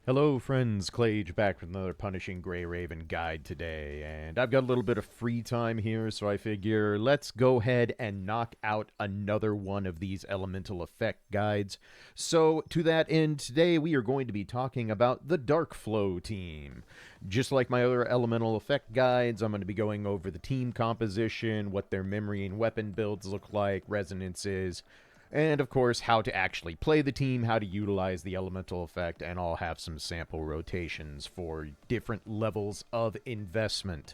Hello friends, Clage back with another Punishing Grey Raven guide today, and I've got a little bit of free time here, so I figure let's go ahead and knock out another one of these elemental effect guides. So to that end, today we are going to be talking about the Darkflow team. Just like my other elemental effect guides, I'm going to be going over the team composition, what their memory and weapon builds look like, resonances, and of course, how to actually play the team, how to utilize the elemental effect, and I'll have some sample rotations for different levels of investment.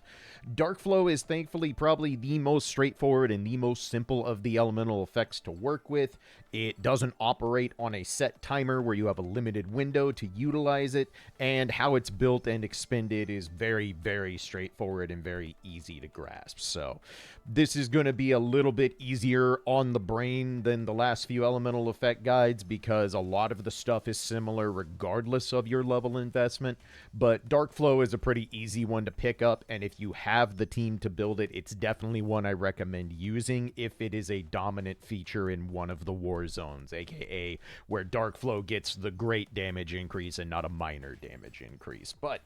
Darkflow is thankfully probably the most straightforward and the most simple of the elemental effects to work with. It doesn't operate on a set timer where you have a limited window to utilize it, and how it's built and expended is very, very straightforward and very easy to grasp. So, this is going to be a little bit easier on the brain than the last few elemental effect guides because a lot of the stuff is similar regardless of your level investment. But Darkflow is a pretty easy one to pick up, and if you have the team to build it, it's definitely one I recommend using if it is a dominant feature in one of the war zones, aka where Darkflow gets the great damage increase and not a minor damage increase. But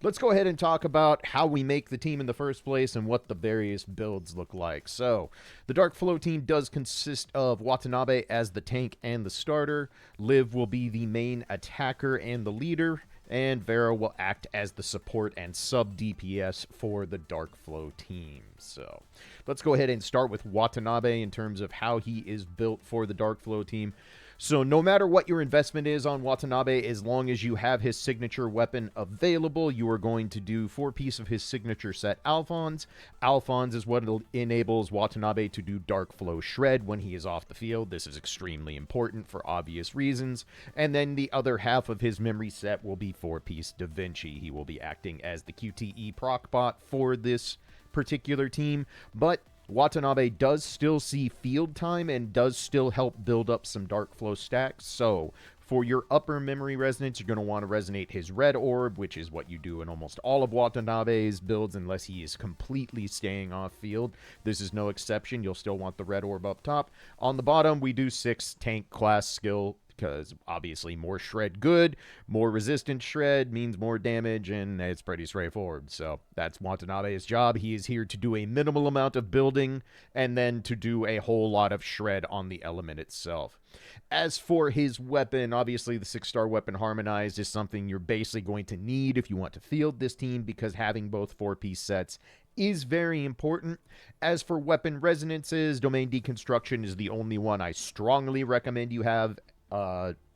let's go ahead and talk about how we make the team in the first place and what the various builds look like. So, the Darkflow team does consist of Watanabe as the tank and the starter. Liv will be the main attacker and the leader, and Vera will act as the support and sub DPS for the Darkflow team. So, let's go ahead and start with Watanabe in terms of how he is built for the Darkflow team. So no matter what your investment is on Watanabe, as long as you have his signature weapon available, you are going to do 4-piece of his signature set Alphonse. Alphonse is what enables Watanabe to do Darkflow Shred when he is off the field. This is extremely important for obvious reasons. And then the other half of his memory set will be 4-piece Da Vinci. He will be acting as the QTE proc bot for this particular team, but Watanabe does still see field time and does still help build up some Darkflow stacks. So for your upper memory resonance, you're going to want to resonate his red orb, which is what you do in almost all of Watanabe's builds unless he is completely staying off field. This is no exception. You'll still want the red orb up top. On the bottom, we do 6 tank class skill, because obviously more shred good, more resistant shred means more damage, and it's pretty straightforward. So that's Watanabe's job. He is here to do a minimal amount of building and then to do a whole lot of shred on the element itself. As for his weapon, obviously the 6-star weapon harmonized is something you're basically going to need if you want to field this team, because having both 4-piece sets is very important. As for weapon resonances, domain deconstruction is the only one I strongly recommend you have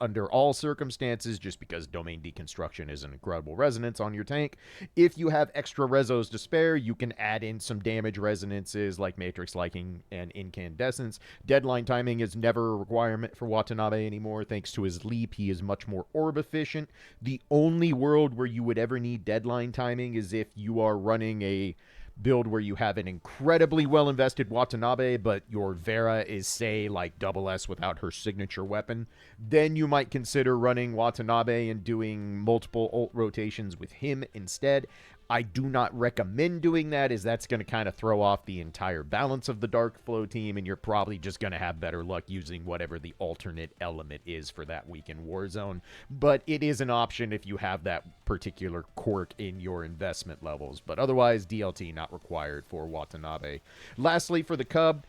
under all circumstances, just because domain deconstruction is an incredible resonance on your tank. If you have extra rezos to spare, you can add in some damage resonances like matrix liking and incandescence. Deadline timing is never a requirement for Watanabe anymore. Thanks to his leap, he is much more orb efficient. The only world where you would ever need deadline timing is if you are running a build where you have an incredibly well invested Watanabe, but your Vera is, say, like double S without her signature weapon. Then you might consider running Watanabe and doing multiple ult rotations with him instead. I do not recommend doing that, as that's going to kind of throw off the entire balance of the Darkflow team, and you're probably just going to have better luck using whatever the alternate element is for that week in Warzone. But it is an option if you have that particular quirk in your investment levels. But otherwise, DLT not required for Watanabe. Lastly, for the Cub,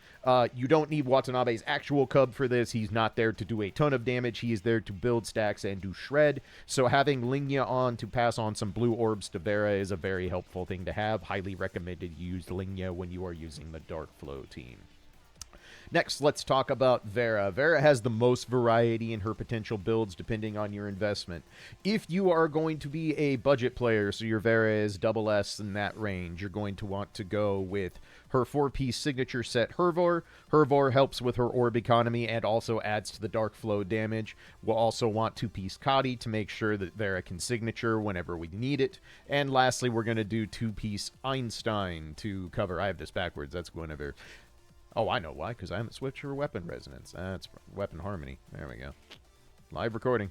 you don't need Watanabe's actual Cub for this. He's not there to do a ton of damage. He is there to build stacks and do shred. So having Lingya on to pass on some blue orbs to Vera is a very helpful thing to have. Highly recommended you use Lingya when you are using the Darkflow team. Next, let's talk about Vera. Vera has the most variety in her potential builds depending on your investment. If you are going to be a budget player, so your Vera is double S in that range, you're going to want to go with her 4-piece signature set Hervor. Hervor helps with her orb economy and also adds to the Darkflow damage. We'll also want 2-piece Kadi to make sure that Vera can signature whenever we need it. And lastly, we're going to do 2-piece Einstein to cover. I have this backwards. That's whenever. Oh, I know why, because I haven't switched her weapon resonance. That's weapon harmony. There we go. Live recording.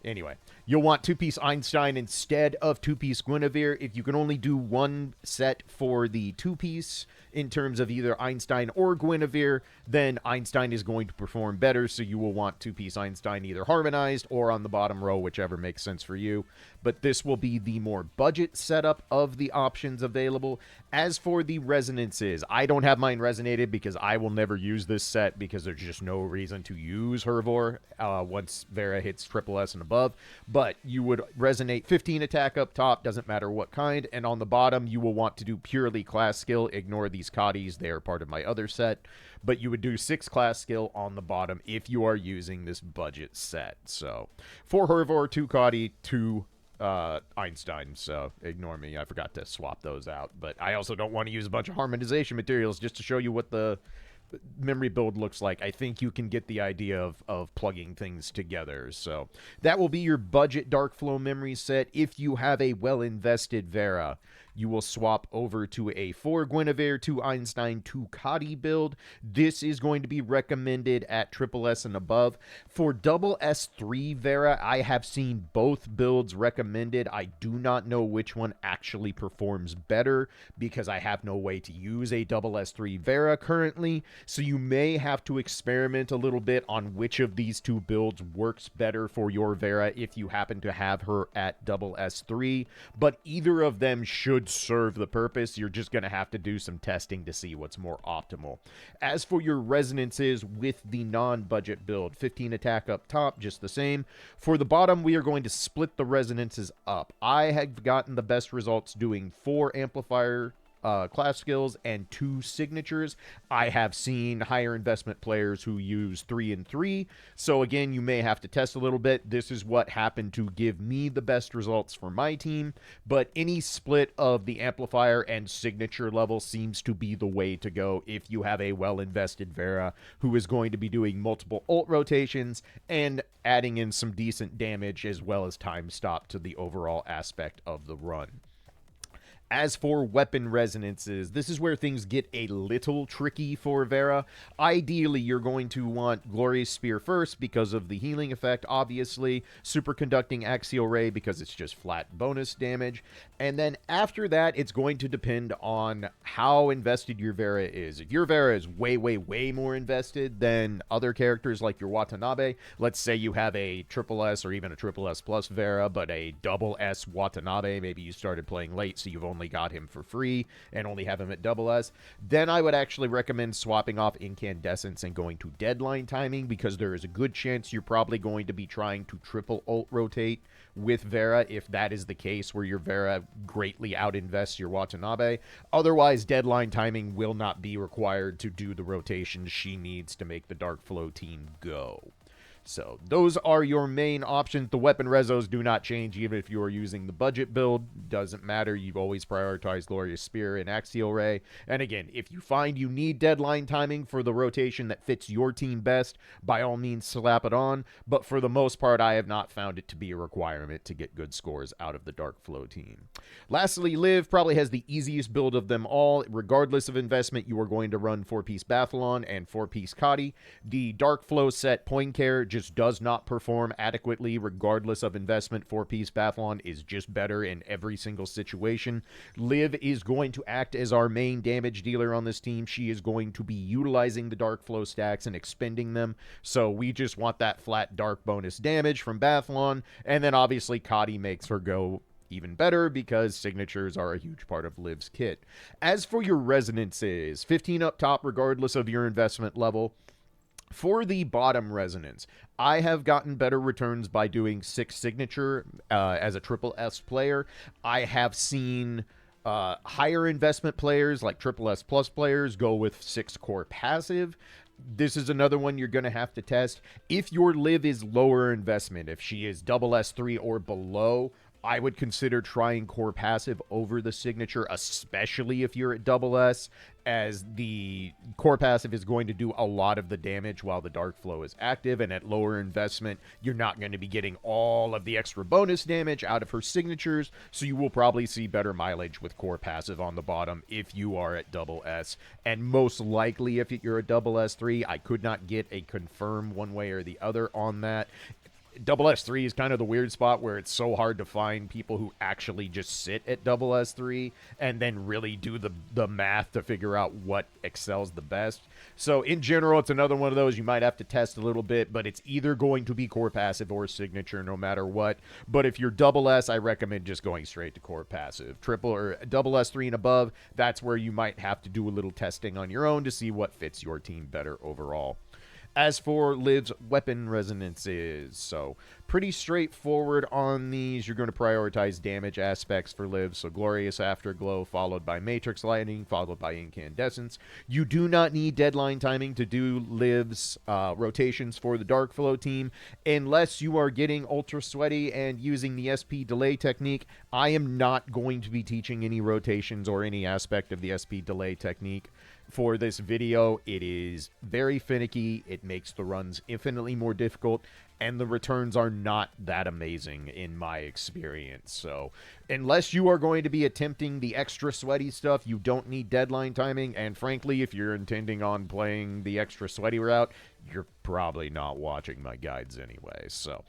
Anyway, you'll want two-piece Einstein instead of two-piece Guinevere. If you can only do one set for the two-piece in terms of either Einstein or Guinevere, then Einstein is going to perform better, so you will want two-piece Einstein either harmonized or on the bottom row, whichever makes sense for you. But this will be the more budget setup of the options available. As for the resonances, I don't have mine resonated because I will never use this set because there's just no reason to use Hervor once Vera hits triple S and above. But you would resonate 15 attack up top, doesn't matter what kind, and on the bottom you will want to do purely class skill. Ignore these Cotties, they are part of my other set. But you would do 6 class skill on the bottom if you are using this budget set. So 4 Hervor, 2 Cotty, 2 Einstein, so ignore me. I forgot to swap those out. But I also don't want to use a bunch of harmonization materials just to show you what the memory build looks like. I think you can get the idea of plugging things together. So that will be your budget Darkflow memory set. If you have a well-invested Vera, you will swap over to a 4 Guinevere, 2 Einstein, 2 Cotty build. This is going to be recommended at triple S and above. For double S3 Vera, I have seen both builds recommended. I do not know which one actually performs better because I have no way to use a double S3 Vera currently. So you may have to experiment a little bit on which of these two builds works better for your Vera if you happen to have her at double S3. But either of them should serve the purpose. You're just going to have to do some testing to see what's more optimal. As for your resonances with the non-budget build, 15 attack up top, just the same. For the bottom, we are going to split the resonances up. I have gotten the best results doing 4 amplifier class skills and 2 signatures. I have seen higher investment players who use 3 and 3. So again, you may have to test a little bit. This is what happened to give me the best results for my team. But any split of the amplifier and signature level seems to be the way to go if you have a well-invested Vera who is going to be doing multiple ult rotations and adding in some decent damage as well as time stop to the overall aspect of the run. As for weapon resonances, this is where things get a little tricky for Vera. Ideally, you're going to want Glorious Spear first because of the healing effect, obviously. Superconducting Axial Ray because it's just flat bonus damage. And then after that, it's going to depend on how invested your Vera is. If your Vera is way, way, way more invested than other characters like your Watanabe, let's say you have a triple S or even a triple S plus Vera, but a double S Watanabe, maybe you started playing late, so you've only got him for free and only have him at double S, then I would actually recommend swapping off Incandescence and going to Deadline Timing because there is a good chance you're probably going to be trying to triple ult rotate with Vera if that is the case where your Vera greatly outinvests your Watanabe. Otherwise, Deadline Timing will not be required to do the rotations she needs to make the Darkflow team go. So those are your main options. The weapon rezos do not change even if you are using the budget build. Doesn't matter. You've always prioritized Glorious Spear and Axial Ray. And again, if you find you need Deadline Timing for the rotation that fits your team best, by all means slap it on. But for the most part, I have not found it to be a requirement to get good scores out of the Darkflow team. Lastly, Liv probably has the easiest build of them all. Regardless of investment, you are going to run 4-piece Bathalon and 4-piece Cotty. The Darkflow set Poincare just does not perform adequately regardless of investment. 4-piece Bathalon is just better in every single situation. Liv is going to act as our main damage dealer on this team. She is going to be utilizing the Darkflow stacks and expending them, so we just want that flat dark bonus damage from Bathalon, and then obviously Cotty makes her go even better because signatures are a huge part of Liv's kit. As for your resonances, 15 up top regardless of your investment level. For the bottom resonance, I have gotten better returns by doing 6 signature as a triple S player. I have seen higher investment players like triple S plus players go with 6 core passive. This is another one you're going to have to test. If your Liv is lower investment, if she is double S3 or below, I would consider trying core passive over the signature, especially if you're at double S, as the core passive is going to do a lot of the damage while the Darkflow is active, and at lower investment, you're not going to be getting all of the extra bonus damage out of her signatures, so you will probably see better mileage with core passive on the bottom if you are at double S, and most likely if you're a double S3, I could not get a confirm one way or the other on that. double S3 is kind of the weird spot where it's so hard to find people who actually just sit at double S3 and then really do the math to figure out what excels the best. So in general, it's another one of those you might have to test a little bit, but it's either going to be core passive or signature no matter what. But if you're double S, I recommend just going straight to core passive. Triple or double S3 and above, that's where you might have to do a little testing on your own to see what fits your team better overall. As for Liv's weapon resonances, so pretty straightforward on these. You're going to prioritize damage aspects for Liv, so Glorious Afterglow, followed by Matrix Lightning, followed by Incandescence. You do not need deadline timing to do Liv's rotations for the Darkflow team, unless you are getting ultra sweaty and using the SP delay technique. I am not going to be teaching any rotations or any aspect of the SP delay technique for this video. It is very finicky. It makes the runs infinitely more difficult, and the returns are not that amazing in my experience. So unless you are going to be attempting the extra sweaty stuff, you don't need deadline timing. And frankly, if you're intending on playing the extra sweaty route, you're probably not watching my guides anyway. So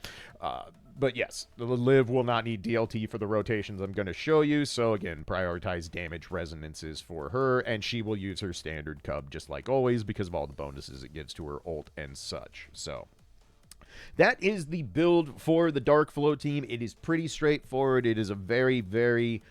but yes, the Liv will not need DLT for the rotations I'm going to show you. So again, prioritize damage resonances for her, and she will use her standard cub just like always because of all the bonuses it gives to her ult and such. So that is the build for the Darkflow team. It is pretty straightforward. It is a very, very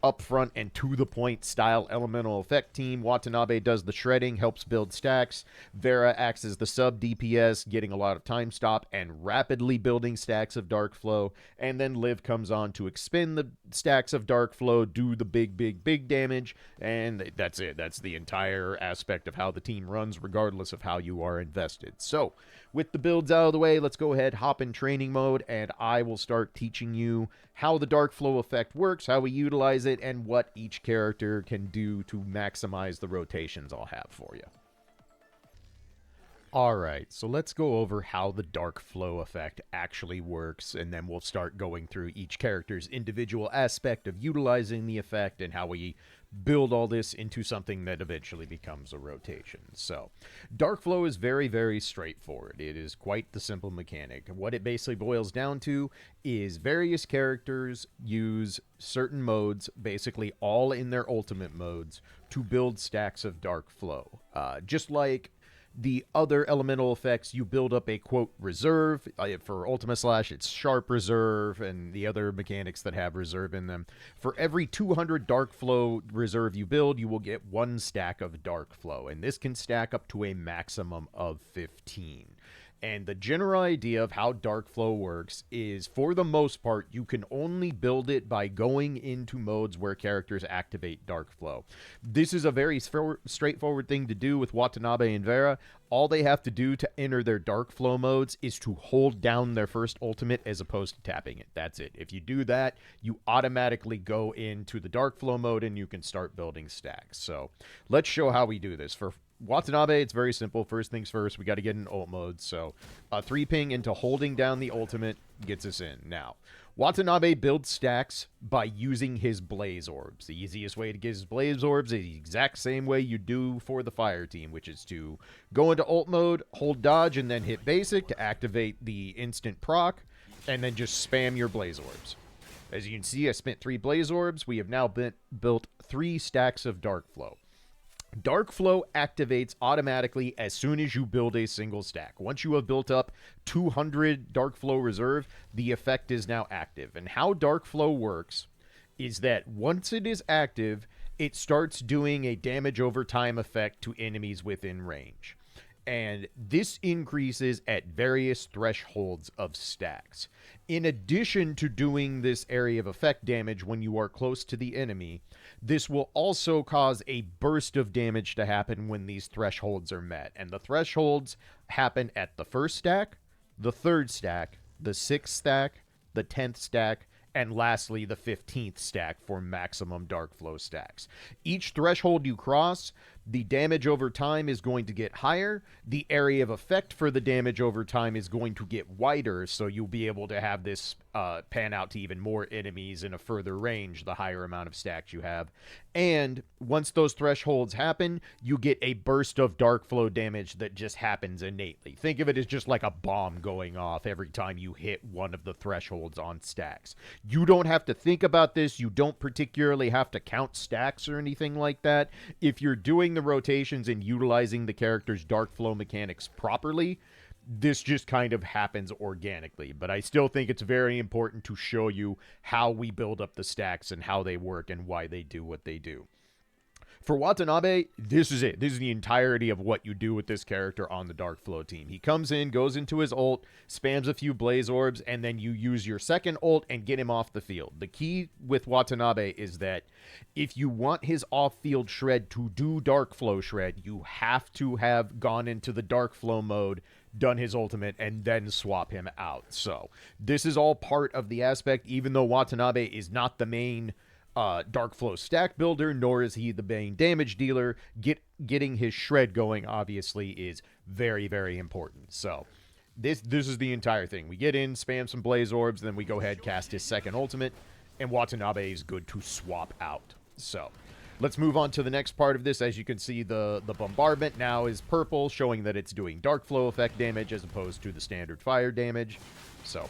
upfront and to-the-point style elemental effect team. Watanabe does the shredding, helps build stacks. Vera acts as the sub DPS, getting a lot of time stop and rapidly building stacks of Darkflow. And then Liv comes on to expend the stacks of Darkflow, do the big damage, and that's it. That's the entire aspect of how the team runs, regardless of how you are invested. So, with the builds out of the way, let's go ahead, hop in training mode, and I will start teaching you how the Darkflow effect works, how we utilize it, and what each character can do to maximize the rotations I'll have for you. Alright, so let's go over how the Darkflow effect actually works, and then we'll start going through each character's individual aspect of utilizing the effect and how we build all this into something that eventually becomes a rotation. So, Darkflow is very, very straightforward. It is quite the simple mechanic. What it basically boils down to is various characters use certain modes, basically all in their ultimate modes, to build stacks of Darkflow. Just like the other elemental effects, you build up a, quote, reserve. For Ultima Slash, it's Sharp Reserve, and the other mechanics that have reserve in them. For every 200 Darkflow reserve you build, you will get 1 stack of Darkflow, and this can stack up to a maximum of 15. And the general idea of how Darkflow works is, for the most part, you can only build it by going into modes where characters activate Darkflow. This is a very straightforward thing to do with Watanabe and Vera. All they have to do to enter their Darkflow modes is to hold down their first ultimate as opposed to tapping it. That's it. If you do that, you automatically go into the Darkflow mode and you can start building stacks. So let's show how we do this. For Watanabe, it's very simple. First things first, we got to get in ult mode. So a 3-ping into holding down the ultimate gets us in. Now, Watanabe builds stacks by using his Blaze Orbs. The easiest way to get his Blaze Orbs is the exact same way you do for the Fire team, which is to go into ult mode, hold dodge, and then hit basic to activate the instant proc, and then just spam your Blaze Orbs. As you can see, I spent 3 Blaze Orbs. We have now built 3 stacks of Darkflow. Darkflow activates automatically as soon as you build a single stack. Once you have built up 200 Darkflow reserve, the effect is now active. And how Darkflow works is that once it is active, it starts doing a damage over time effect to enemies within range. And this increases at various thresholds of stacks. In addition to doing this area of effect damage when you are close to the enemy, this will also cause a burst of damage to happen when these thresholds are met. And the thresholds happen at the first stack, the third stack, the 6th stack, the 10th stack, and lastly, the 15th stack for maximum Darkflow stacks. Each threshold you cross, the damage over time is going to get higher. The area of effect for the damage over time is going to get wider, so you'll be able to have this pan out to even more enemies in a further range, the higher amount of stacks you have. And once those thresholds happen, you get a burst of Darkflow damage that just happens innately. Think of it as just like a bomb going off every time you hit one of the thresholds on stacks. You don't have to think about this. You don't particularly have to count stacks or anything like that. If you're doing the rotations and utilizing the character's Darkflow mechanics properly, this just kind of happens organically. But I still think it's very important to show you how we build up the stacks and how they work and why they do what they do. For Watanabe, this is it. This is the entirety of what you do with this character on the Darkflow team. He comes in, goes into his ult, spams a few blaze orbs, and then you use your second ult and get him off the field. The key with Watanabe is that if you want his off-field shred to do Darkflow shred, you have to have gone into the Darkflow mode, done his ultimate, and then swap him out. So this is all part of the aspect, even though Watanabe is not the main Darkflow stack builder, nor is he the main damage dealer. Getting his shred going, obviously, is very, very important. So this is the entire thing. We get in, spam some blaze orbs, then we go ahead, cast his second ultimate, and Watanabe is good to swap out. So let's move on to the next part of this. As you can see, the bombardment now is purple, showing that it's doing Darkflow effect damage as opposed to the standard fire damage. So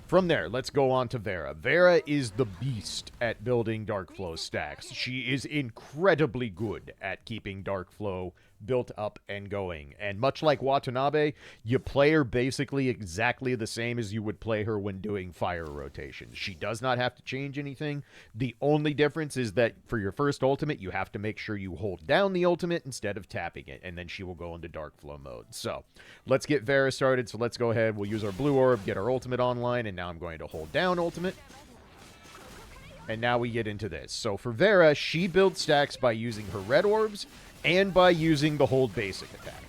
from there, let's go on to Vera. Vera is the beast at building Darkflow stacks. She is incredibly good at keeping Darkflow built up and going. And much like Watanabe, you play her basically exactly the same as you would play her when doing fire rotations. She does not have to change anything. The only difference is that for your first ultimate, you have to make sure you hold down the ultimate instead of tapping it, and then she will go into Darkflow mode. So let's get Vera started. So let's go ahead. We'll use our blue orb, get our ultimate online, and now I'm going to hold down ultimate. And now we get into this. So for Vera, she builds stacks by using her red orbs and by using the hold basic attack.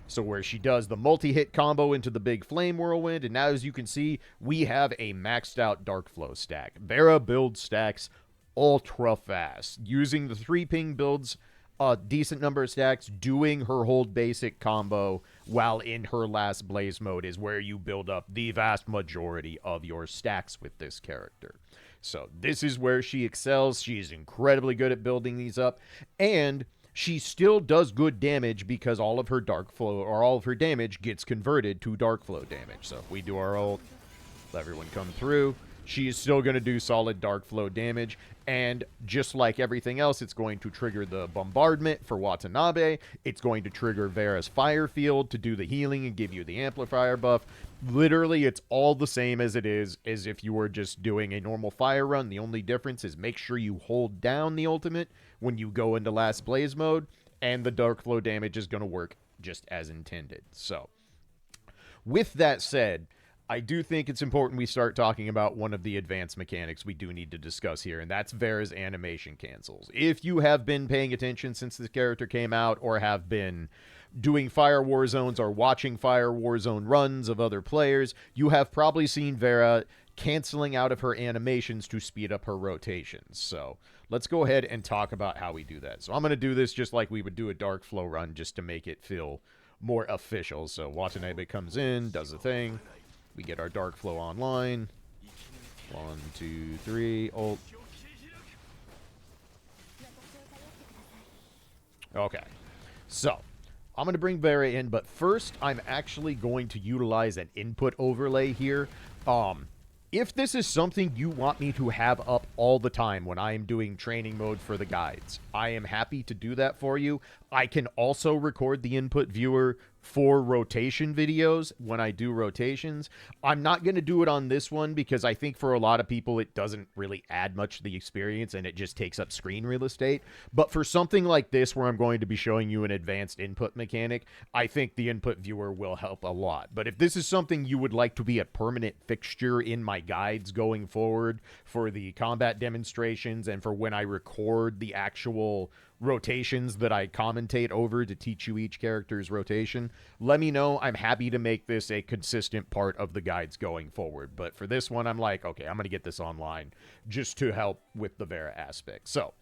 So where she does the multi-hit combo into the big flame whirlwind, and now as you can see, we have a maxed out Darkflow stack. Vera builds stacks ultra fast. Using the 3-ping builds a decent number of stacks, doing her hold basic combo while in her last blaze mode is where you build up the vast majority of your stacks with this character. So this is where she excels. She is incredibly good at building these up, and she still does good damage because all of her Darkflow, or all of her damage, gets converted to Darkflow damage. So if we do our ult, let everyone come through, she is still going to do solid Darkflow damage. And just like everything else, it's going to trigger the bombardment for Watanabe. It's going to trigger Vera's fire field to do the healing and give you the amplifier buff. Literally, it's all the same as it is as if you were just doing a normal fire run. The only difference is make sure you hold down the ultimate when you go into last blaze mode, and the Darkflow damage is going to work just as intended. So with that said, I do think it's important we start talking about one of the advanced mechanics we do need to discuss here, and that's Vera's animation cancels. If you have been paying attention since this character came out, or have been doing Fire Warzones or watching Fire Warzone runs of other players, you have probably seen Vera canceling out of her animations to speed up her rotations. So let's go ahead and talk about how we do that. So I'm going to do this just like we would do a Darkflow run, just to make it feel more official. So Watanabe comes in, does the thing. We get our Darkflow online. 1, 2, 3, ult. Okay. So I'm going to bring Vera in, but first I'm actually going to utilize an input overlay here. If this is something you want me to have up all the time when I am doing training mode for the guides, I am happy to do that for you. I can also record the input viewer for rotation videos when I do rotations. I'm not going to do it on this one because I think for a lot of people it doesn't really add much to the experience and it just takes up screen real estate. But for something like this where I'm going to be showing you an advanced input mechanic, I think the input viewer will help a lot. But if this is something you would like to be a permanent fixture in my guides going forward for the combat demonstrations and for when I record the actual rotations that I commentate over to teach you each character's rotation, let me know. I'm happy to make this a consistent part of the guides going forward. But for this one, I'm like, okay, I'm going to get this online just to help with the Vera aspect. So,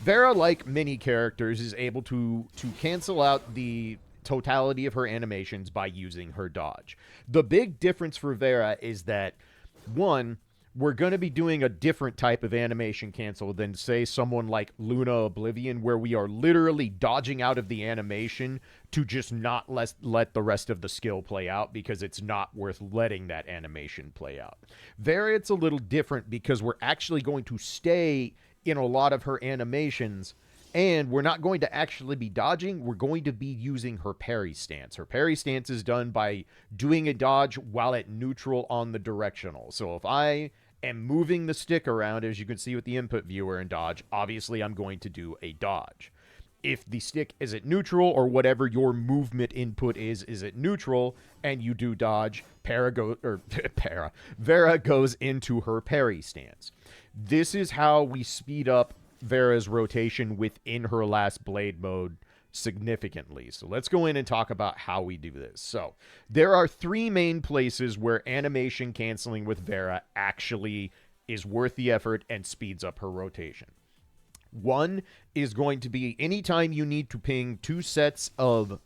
Vera, like many characters, is able to cancel out the totality of her animations by using her dodge. The big difference for Vera is that, one, we're going to be doing a different type of animation cancel than, say, someone like Luna Oblivion, where we are literally dodging out of the animation to just not let the rest of the skill play out because it's not worth letting that animation play out. Vera, it's a little different because we're actually going to stay in a lot of her animations, and we're not going to actually be dodging. We're going to be using her parry stance. Her parry stance is done by doing a dodge while at neutral on the directional. So if I am moving the stick around, as you can see with the input viewer and dodge, obviously I'm going to do a dodge. If the stick is at neutral, or whatever your movement input is at neutral, and you do dodge, Vera goes into her parry stance. This is how we speed up Vera's rotation within her last blade mode significantly. So let's go in and talk about how we do this. So there are three main places where animation canceling with Vera actually is worth the effort and speeds up her rotation. One is going to be anytime you need to ping 2 sets of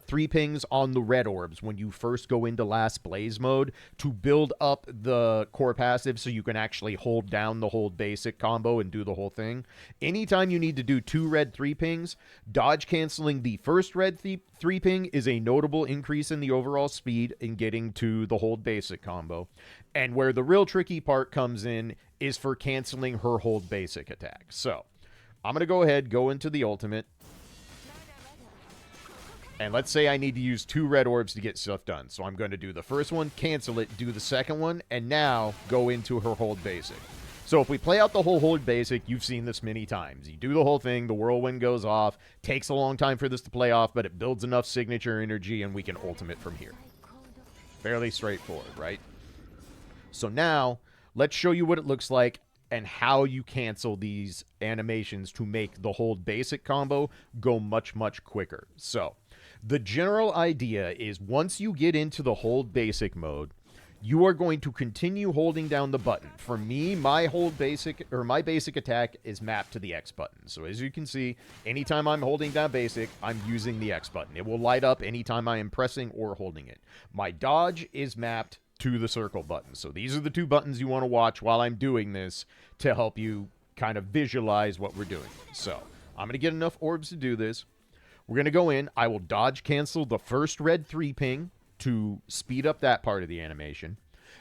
3 pings on the red orbs when you first go into last blaze mode to build up the core passive so you can actually hold down the hold basic combo and do the whole thing. Anytime you need to do 2 red 3 pings, dodge canceling the first red 3 ping is a notable increase in the overall speed in getting to the hold basic combo. And where the real tricky part comes in is for canceling her hold basic attack. So I'm going to go into the ultimate. And let's say I need to use 2 red orbs to get stuff done. So I'm going to do the first one, cancel it, do the second one, and now go into her hold basic. So if we play out the whole hold basic, you've seen this many times. You do the whole thing, the whirlwind goes off, takes a long time for this to play off, but it builds enough signature energy and we can ultimate from here. Fairly straightforward, right? So now, let's show you what it looks like and how you cancel these animations to make the hold basic combo go much, much quicker. So the general idea is once you get into the hold basic mode, you are going to continue holding down the button. For me, my basic attack is mapped to the X button. So as you can see, anytime I'm holding down basic, I'm using the X button. It will light up anytime I am pressing or holding it. My dodge is mapped to the circle button. So these are the 2 buttons you want to watch while I'm doing this to help you kind of visualize what we're doing. So I'm going to get enough orbs to do this. We're going to go in. I will dodge cancel the first red 3 ping to speed up that part of the animation.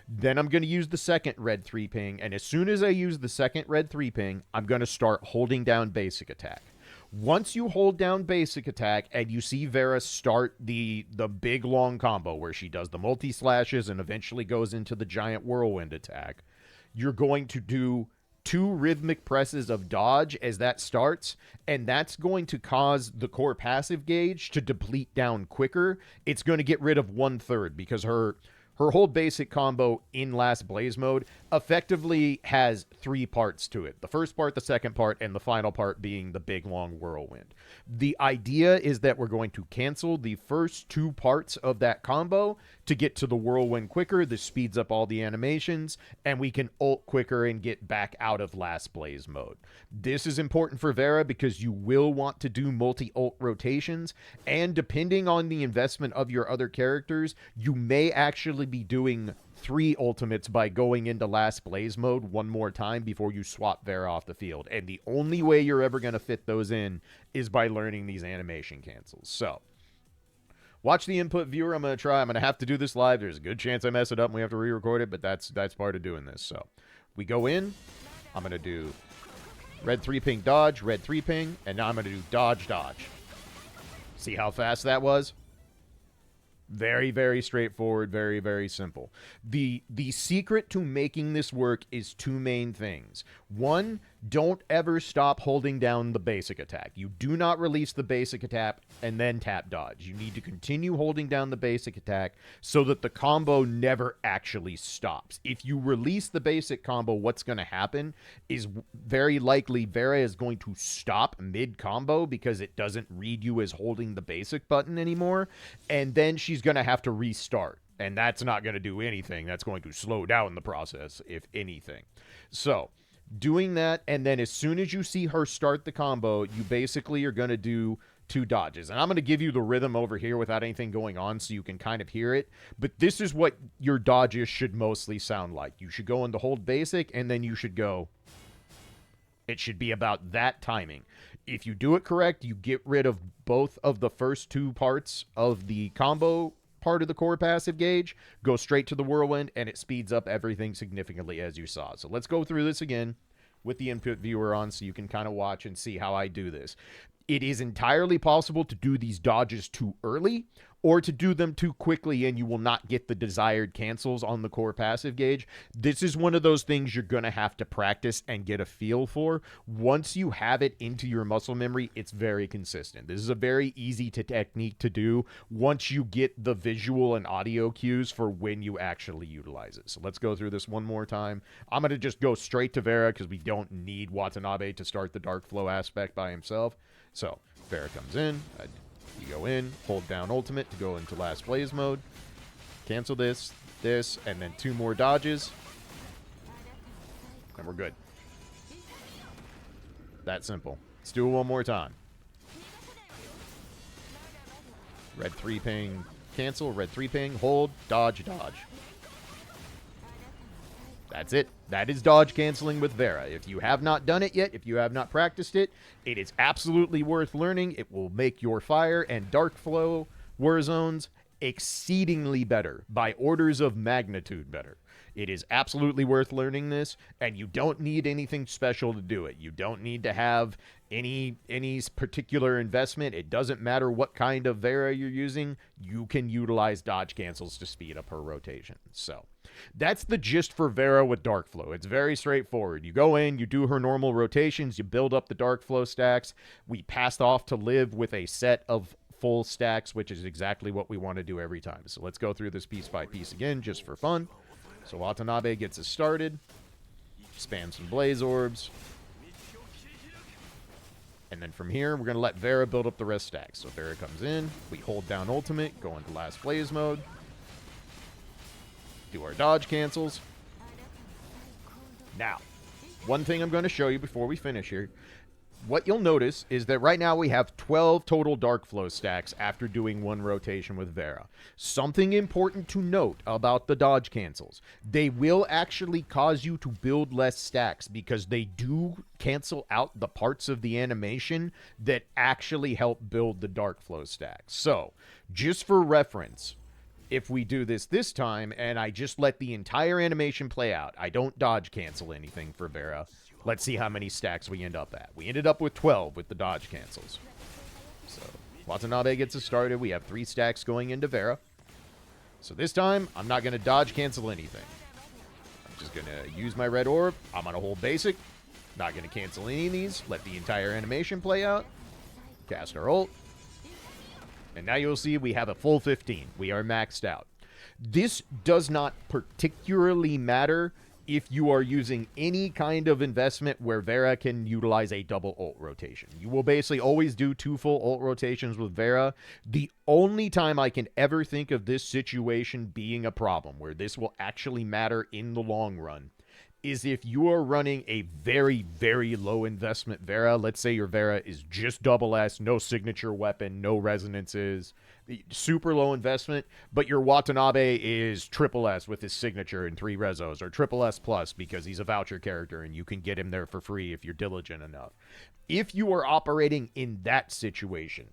Then I'm going to use the second red 3 ping. And as soon as I use the second red 3 ping, I'm going to start holding down basic attack. Once you hold down basic attack and you see Vera start the big long combo where she does the multi-slashes and eventually goes into the giant whirlwind attack, you're going to do 2 rhythmic presses of dodge as that starts, and that's going to cause the core passive gauge to deplete down quicker. It's going to get rid of 1/3 because her hold basic combo in last blaze mode effectively has 3 parts to it. The first part, the second part, and the final part being the big long whirlwind. The idea is that we're going to cancel the first 2 parts of that combo to get to the whirlwind quicker. This speeds up all the animations, and we can ult quicker and get back out of last blaze mode. This is important for Vera because you will want to do multi-ult rotations, and depending on the investment of your other characters, you may actually be doing 3 ultimates by going into last blaze mode one more time before you swap Vera off the field. And the only way you're ever going to fit those in is by learning these animation cancels. So watch the input viewer. I'm going to have to do this live. There's a good chance I mess it up and we have to re-record it, but that's part of doing this. So we go in. I'm going to do red 3 ping dodge, red 3 ping, and now I'm going to do dodge dodge. See how fast that was? Very, very straightforward, very, very simple. The secret to making this work is 2 main things. One, Don't ever stop holding down the basic attack. You do not release the basic attack and then tap dodge. You need to continue holding down the basic attack so that the combo never actually stops. If you release the basic combo, what's going to happen is very likely Vera is going to stop mid-combo because it doesn't read you as holding the basic button anymore, and then she's going to have to restart. And that's not going to do anything. That's going to slow down the process, if anything. So, doing that, and then as soon as you see her start the combo, you basically are going to do 2 dodges. And I'm going to give you the rhythm over here without anything going on so you can kind of hear it. But this is what your dodges should mostly sound like. You should go into hold basic, and then you should go. It should be about that timing. If you do it correct, you get rid of both of the first 2 parts of the combo part of the core passive gauge, go straight to the whirlwind, and it speeds up everything significantly, as you saw. So let's go through this again with the input viewer on so you can kind of watch and see how I do this. It is entirely possible to do these dodges too early or to do them too quickly, and you will not get the desired cancels on the core passive gauge. This is one of those things you're going to have to practice and get a feel for. Once you have it into your muscle memory, it's very consistent. This is a very easy technique to do once you get the visual and audio cues for when you actually utilize it. So let's go through this one more time. I'm going to just go straight to Vera because we don't need Watanabe to start the Darkflow aspect by himself. So Vera comes in. You go in, hold down ultimate to go into last blaze mode. Cancel this, and then 2 more dodges. And we're good. That simple. Let's do it one more time. Red 3 ping, cancel, red 3 ping, hold, dodge, dodge. That's it. That is dodge canceling with Vera. If you have not done it yet, if you have not practiced it, it is absolutely worth learning. It will make your Fire and Darkflow Warzones exceedingly better, by orders of magnitude better. It is absolutely worth learning this, and you don't need anything special to do it. You don't need to have any particular investment. It doesn't matter what kind of Vera you're using. You can utilize dodge cancels to speed up her rotation. So that's the gist for Vera with Darkflow. It's very straightforward. You go in, you do her normal rotations, you build up the Darkflow stacks. We passed off to Liv with a set of full stacks, which is exactly what we want to do every time. So let's go through this piece by piece again, just for fun. So Watanabe gets us started. Spam some Blaze Orbs. And then from here, we're going to let Vera build up the rest stacks. So Vera comes in. We hold down ultimate. Go into last Blaze mode. Do our dodge cancels. Now, one thing I'm going to show you before we finish here. What you'll notice is that right now we have 12 total Darkflow stacks after doing 1 rotation with Vera. Something important to note about the dodge cancels. They will actually cause you to build less stacks because they do cancel out the parts of the animation that actually help build the Darkflow stacks. So, just for reference, if we do this time and I just let the entire animation play out, I don't dodge cancel anything for Vera. Let's see how many stacks we end up at. We ended up with 12 with the dodge cancels. So Watanabe gets us started. We have 3 stacks going into Vera. So this time, I'm not going to dodge cancel anything. I'm just going to use my red orb. I'm going to hold basic. Not going to cancel any of these. Let the entire animation play out. Cast our ult. And now you'll see we have a full 15. We are maxed out. This does not particularly matter if you are using any kind of investment where Vera can utilize a double ult rotation. You will basically always do 2 full ult rotations with Vera. The only time I can ever think of this situation being a problem, where this will actually matter in the long run, is if you are running a very, very low investment Vera. Let's say your Vera is just double S, no signature weapon, no resonances, super low investment, but your Watanabe is triple S with his signature and 3 rezos, or triple S plus because he's a voucher character and you can get him there for free if you're diligent enough. If you are operating in that situation,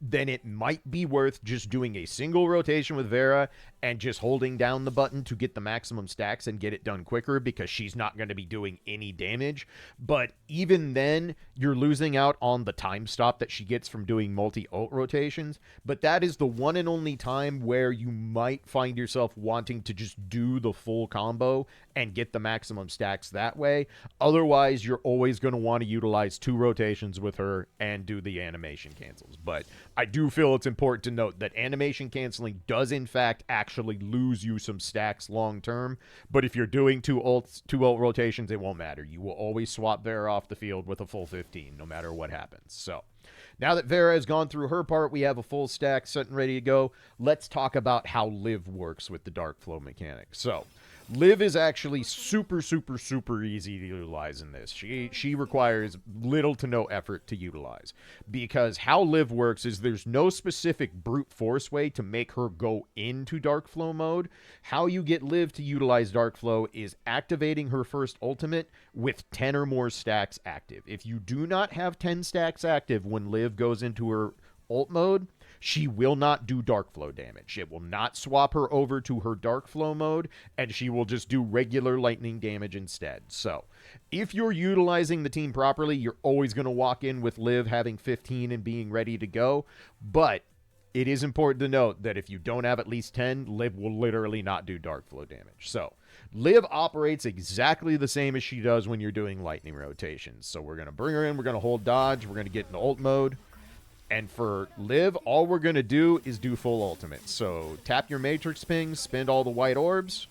then it might be worth just doing a single rotation with Vera and just holding down the button to get the maximum stacks and get it done quicker, because she's not going to be doing any damage. But even then, you're losing out on the time stop that she gets from doing multi-ult rotations. But that is the one and only time where you might find yourself wanting to just do the full combo and get the maximum stacks that way. Otherwise, you're always going to want to utilize 2 rotations with her and do the animation cancels. But I do feel it's important to note that animation canceling does in fact actually lose you some stacks long term. But if you're doing 2 ult rotations, it won't matter. You will always swap Vera off the field with a full 15, no matter what happens. So now that Vera has gone through her part, we have a full stack set and ready to go. Let's talk about how Liv works with the Darkflow mechanic. So Liv is actually super easy to utilize in this. She requires little to no effort to utilize, because how Liv works is there's no specific brute force way to make her go into Darkflow mode. How you get Liv to utilize Darkflow is activating her first ultimate with 10 or more stacks active. If you do not have 10 stacks active when Liv goes into her ult mode, she will not do Darkflow damage. It will not swap her over to her Darkflow mode, and she will just do regular lightning damage instead. So if you're utilizing the team properly, you're always going to walk in with Liv having 15 and being ready to go. But it is important to note that if you don't have at least 10, Liv will literally not do Darkflow damage. So Liv operates exactly the same as she does when you're doing lightning rotations. So we're going to bring her in, we're going to hold dodge, we're going to get into ult mode. And for Liv, all we're going to do is do full ultimate. So tap your matrix ping, spend all the white orbs,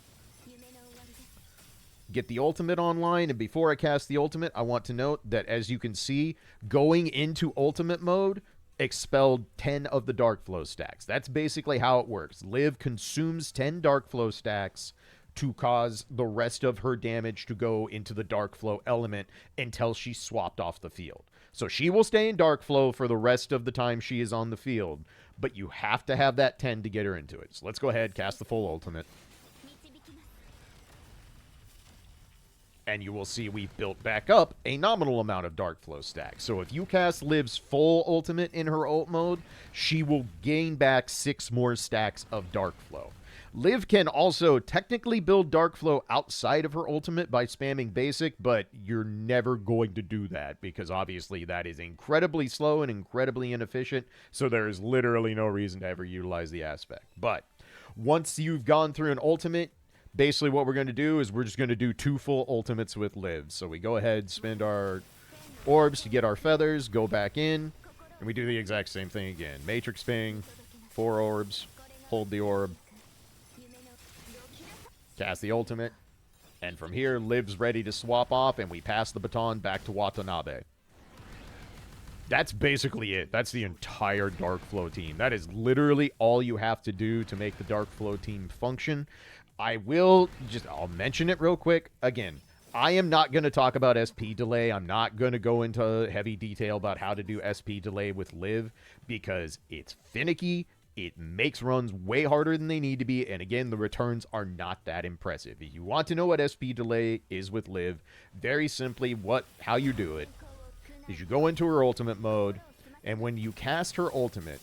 get the ultimate online. And before I cast the ultimate, I want to note that, as you can see, going into ultimate mode expelled 10 of the Darkflow stacks. That's basically how it works. Liv consumes 10 Darkflow stacks to cause the rest of her damage to go into the Darkflow element until she's swapped off the field. So she will stay in Darkflow for the rest of the time she is on the field, but you have to have that 10 to get her into it. So let's go ahead, cast the full ultimate. And you will see we've built back up a nominal amount of Darkflow stacks. So if you cast Liv's full ultimate in her ult mode, she will gain back 6 more stacks of Darkflow. Liv can also technically build Darkflow outside of her ultimate by spamming basic, but you're never going to do that because obviously that is incredibly slow and incredibly inefficient, so there is literally no reason to ever utilize the aspect. But once you've gone through an ultimate, basically what we're going to do is we're just going to do 2 full ultimates with Liv. So we go ahead, spend our orbs to get our feathers, go back in, and we do the exact same thing again. Matrix ping, 4 orbs, hold the orb, cast the ultimate, and from here, Liv's ready to swap off, and we pass the baton back to Watanabe. That's basically it. That's the entire Darkflow team. That is literally all you have to do to make the Darkflow team function. I'll mention it real quick. Again, I am not going to talk about SP delay. I'm not going to go into heavy detail about how to do SP delay with Liv because it's finicky. It makes runs way harder than they need to be, and again, the returns are not that impressive. If you want to know what SP delay is with Liv, very simply, how you do it is you go into her ultimate mode, and when you cast her ultimate,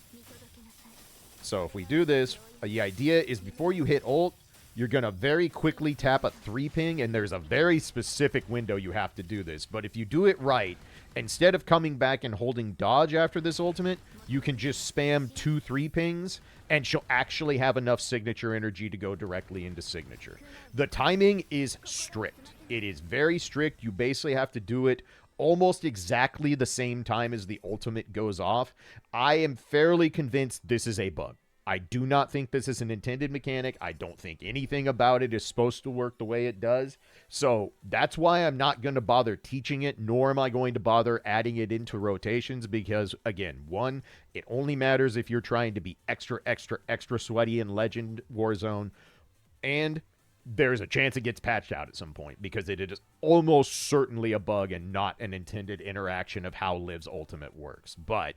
so if we do this, the idea is before you hit ult, you're going to very quickly tap a 3 ping, and there's a very specific window you have to do this, but if you do it right, instead of coming back and holding dodge after this ultimate, you can just spam 2 3 pings, and she'll actually have enough signature energy to go directly into signature. The timing is strict. It is very strict. You basically have to do it almost exactly the same time as the ultimate goes off. I am fairly convinced this is a bug. I do not think this is an intended mechanic. I don't think anything about it is supposed to work the way it does. So that's why I'm not going to bother teaching it, nor am I going to bother adding it into rotations because, again, one, it only matters if you're trying to be extra sweaty in Legend Warzone, and there's a chance it gets patched out at some point because it is almost certainly a bug and not an intended interaction of how Liv's ultimate works. But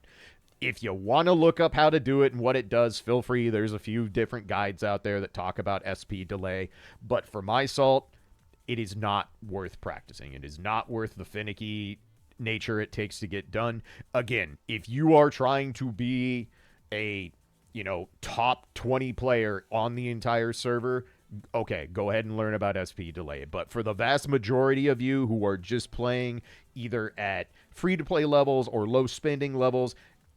if you want to look up how to do it and what it does, feel free. There's a few different guides out there that talk about SP delay. But for my salt, it is not worth practicing. It is not worth the finicky nature it takes to get done. Again, if you are trying to be a, top 20 player on the entire server, okay, go ahead and learn about SP delay. But for the vast majority of you who are just playing either at free to play levels or low spending levels,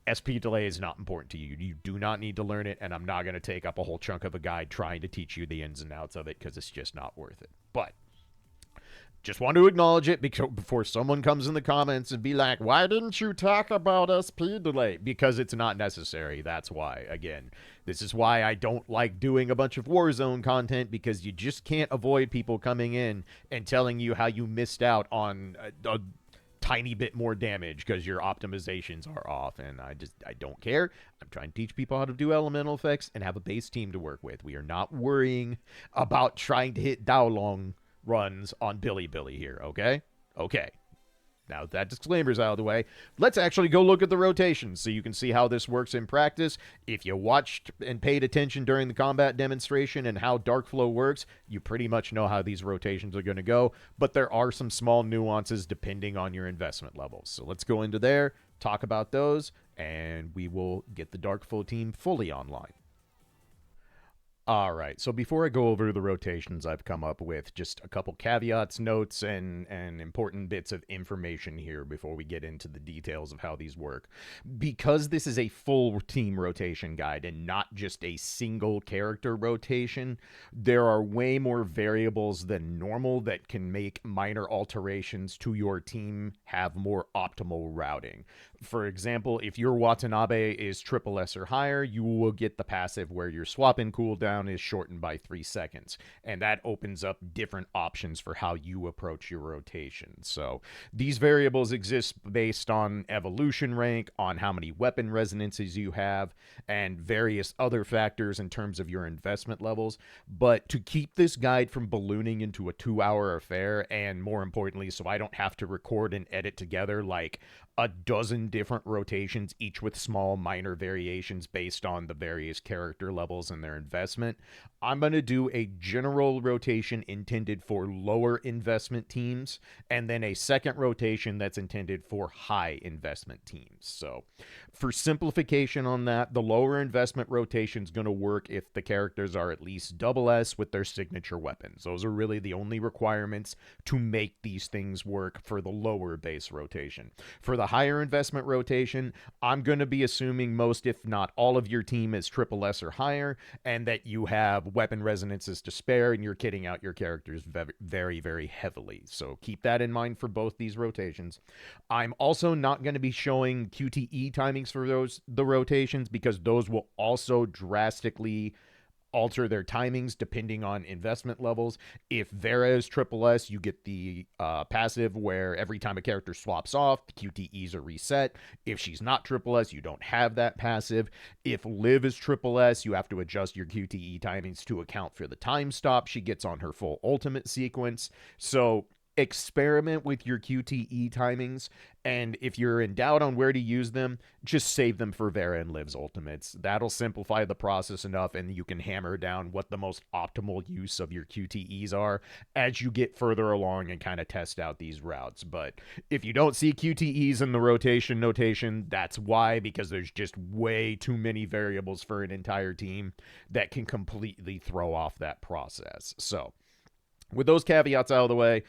SP delay is not important to you. You do not need to learn it, and I'm not going to take up a whole chunk of a guide trying to teach you the ins and outs of it because it's just not worth it. But just want to acknowledge it before someone comes in the comments and be like, why didn't you talk about SP delay? Because it's not necessary. That's why. Again, this is why I don't like doing a bunch of Warzone content, because you just can't avoid people coming in and telling you how you missed out on a tiny bit more damage because your optimizations are off. And I don't care. I'm trying to teach people how to do elemental effects and have a base team to work with. We are not worrying about trying to hit Dowlong runs on Billy here, okay? Okay. Now that disclaimer's out of the way, let's actually go look at the rotations so you can see how this works in practice. If you watched and paid attention during the combat demonstration and how Darkflow works, you pretty much know how these rotations are going to go, but there are some small nuances depending on your investment levels. So let's go into there, talk about those, and we will get the Darkflow team fully online. All right, so before I go over the rotations, I've come up with just a couple caveats, notes, and important bits of information here before we get into the details of how these work. Because this is a full team rotation guide and not just a single character rotation, there are way more variables than normal that can make minor alterations to your team have more optimal routing. For example, if your Watanabe is triple S or higher, you will get the passive where your swap-in cooldown is shortened by 3 seconds. And that opens up different options for how you approach your rotation. So these variables exist based on evolution rank, on how many weapon resonances you have, and various other factors in terms of your investment levels. But to keep this guide from ballooning into a 2-hour affair, and more importantly, so I don't have to record and edit together like a dozen different rotations, each with small minor variations based on the various character levels and their investment, I'm going to do a general rotation intended for lower investment teams, and then a second rotation that's intended for high investment teams. So for simplification on that, the lower investment rotation is going to work if the characters are at least double S with their signature weapons. Those are really the only requirements to make these things work for the lower base rotation. For the higher investment rotation, I'm going to be assuming most, if not all, of your team is triple S or higher, and that you have weapon resonances to spare, and you're kitting out your characters very, very heavily. So keep that in mind for both these rotations. I'm also not going to be showing QTE timings for the rotations, because those will also drastically alter their timings depending on investment levels. If Vera is triple S, you get the passive where every time a character swaps off, the QTEs are reset. If she's not triple S, you don't have that passive. If Liv is triple S, you have to adjust your QTE timings to account for the time stop she gets on her full ultimate sequence. So experiment with your QTE timings, and if you're in doubt on where to use them, just save them for Vera and Liv's ultimates. That'll simplify the process enough, and you can hammer down what the most optimal use of your QTEs are as you get further along and kind of test out these routes. But if you don't see QTEs in the rotation notation, that's why, because there's just way too many variables for an entire team that can completely throw off that process. So with those caveats out of the way,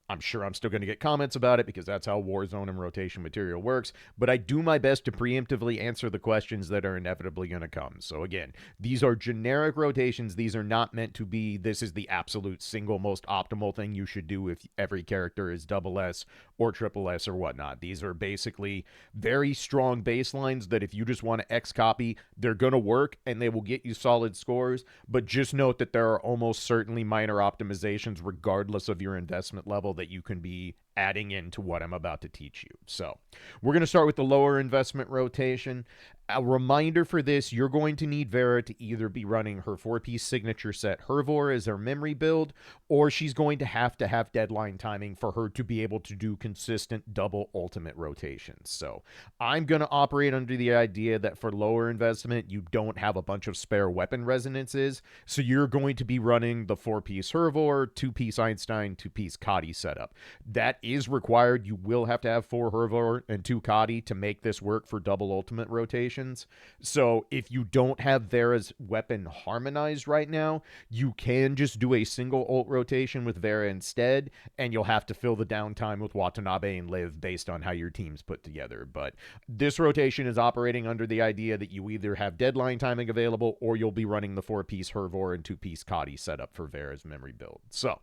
I'm sure I'm still going to get comments about it because that's how Warzone and rotation material works, but I do my best to preemptively answer the questions that are inevitably going to come. So again, these are generic rotations. These are not meant to be, this is the absolute single most optimal thing you should do if every character is double S or triple S or whatnot. These are basically very strong baselines that if you just want to X copy, they're going to work and they will get you solid scores, but just note that there are almost certainly minor optimizations regardless of your investment level that you can be adding into what I'm about to teach you. So we're going to start with the lower investment rotation. A reminder for this, you're going to need Vera to either be running her 4-piece signature set Hervor as her memory build, or she's going to have deadline timing for her to be able to do consistent double ultimate rotations. So I'm going to operate under the idea that for lower investment, you don't have a bunch of spare weapon resonances, so you're going to be running the 4-piece Hervor, 2-piece Einstein, 2-piece Kadi setup. That is required. You will have to have 4 Hervor and 2 Kadi to make this work for double ultimate rotations. So if you don't have Vera's weapon harmonized right now, you can just do a single ult rotation with Vera instead, and you'll have to fill the downtime with Watanabe and Liv based on how your team's put together. But this rotation is operating under the idea that you either have deadline timing available or you'll be running the 4-piece Hervor and 2-piece Kadi setup for Vera's memory build. So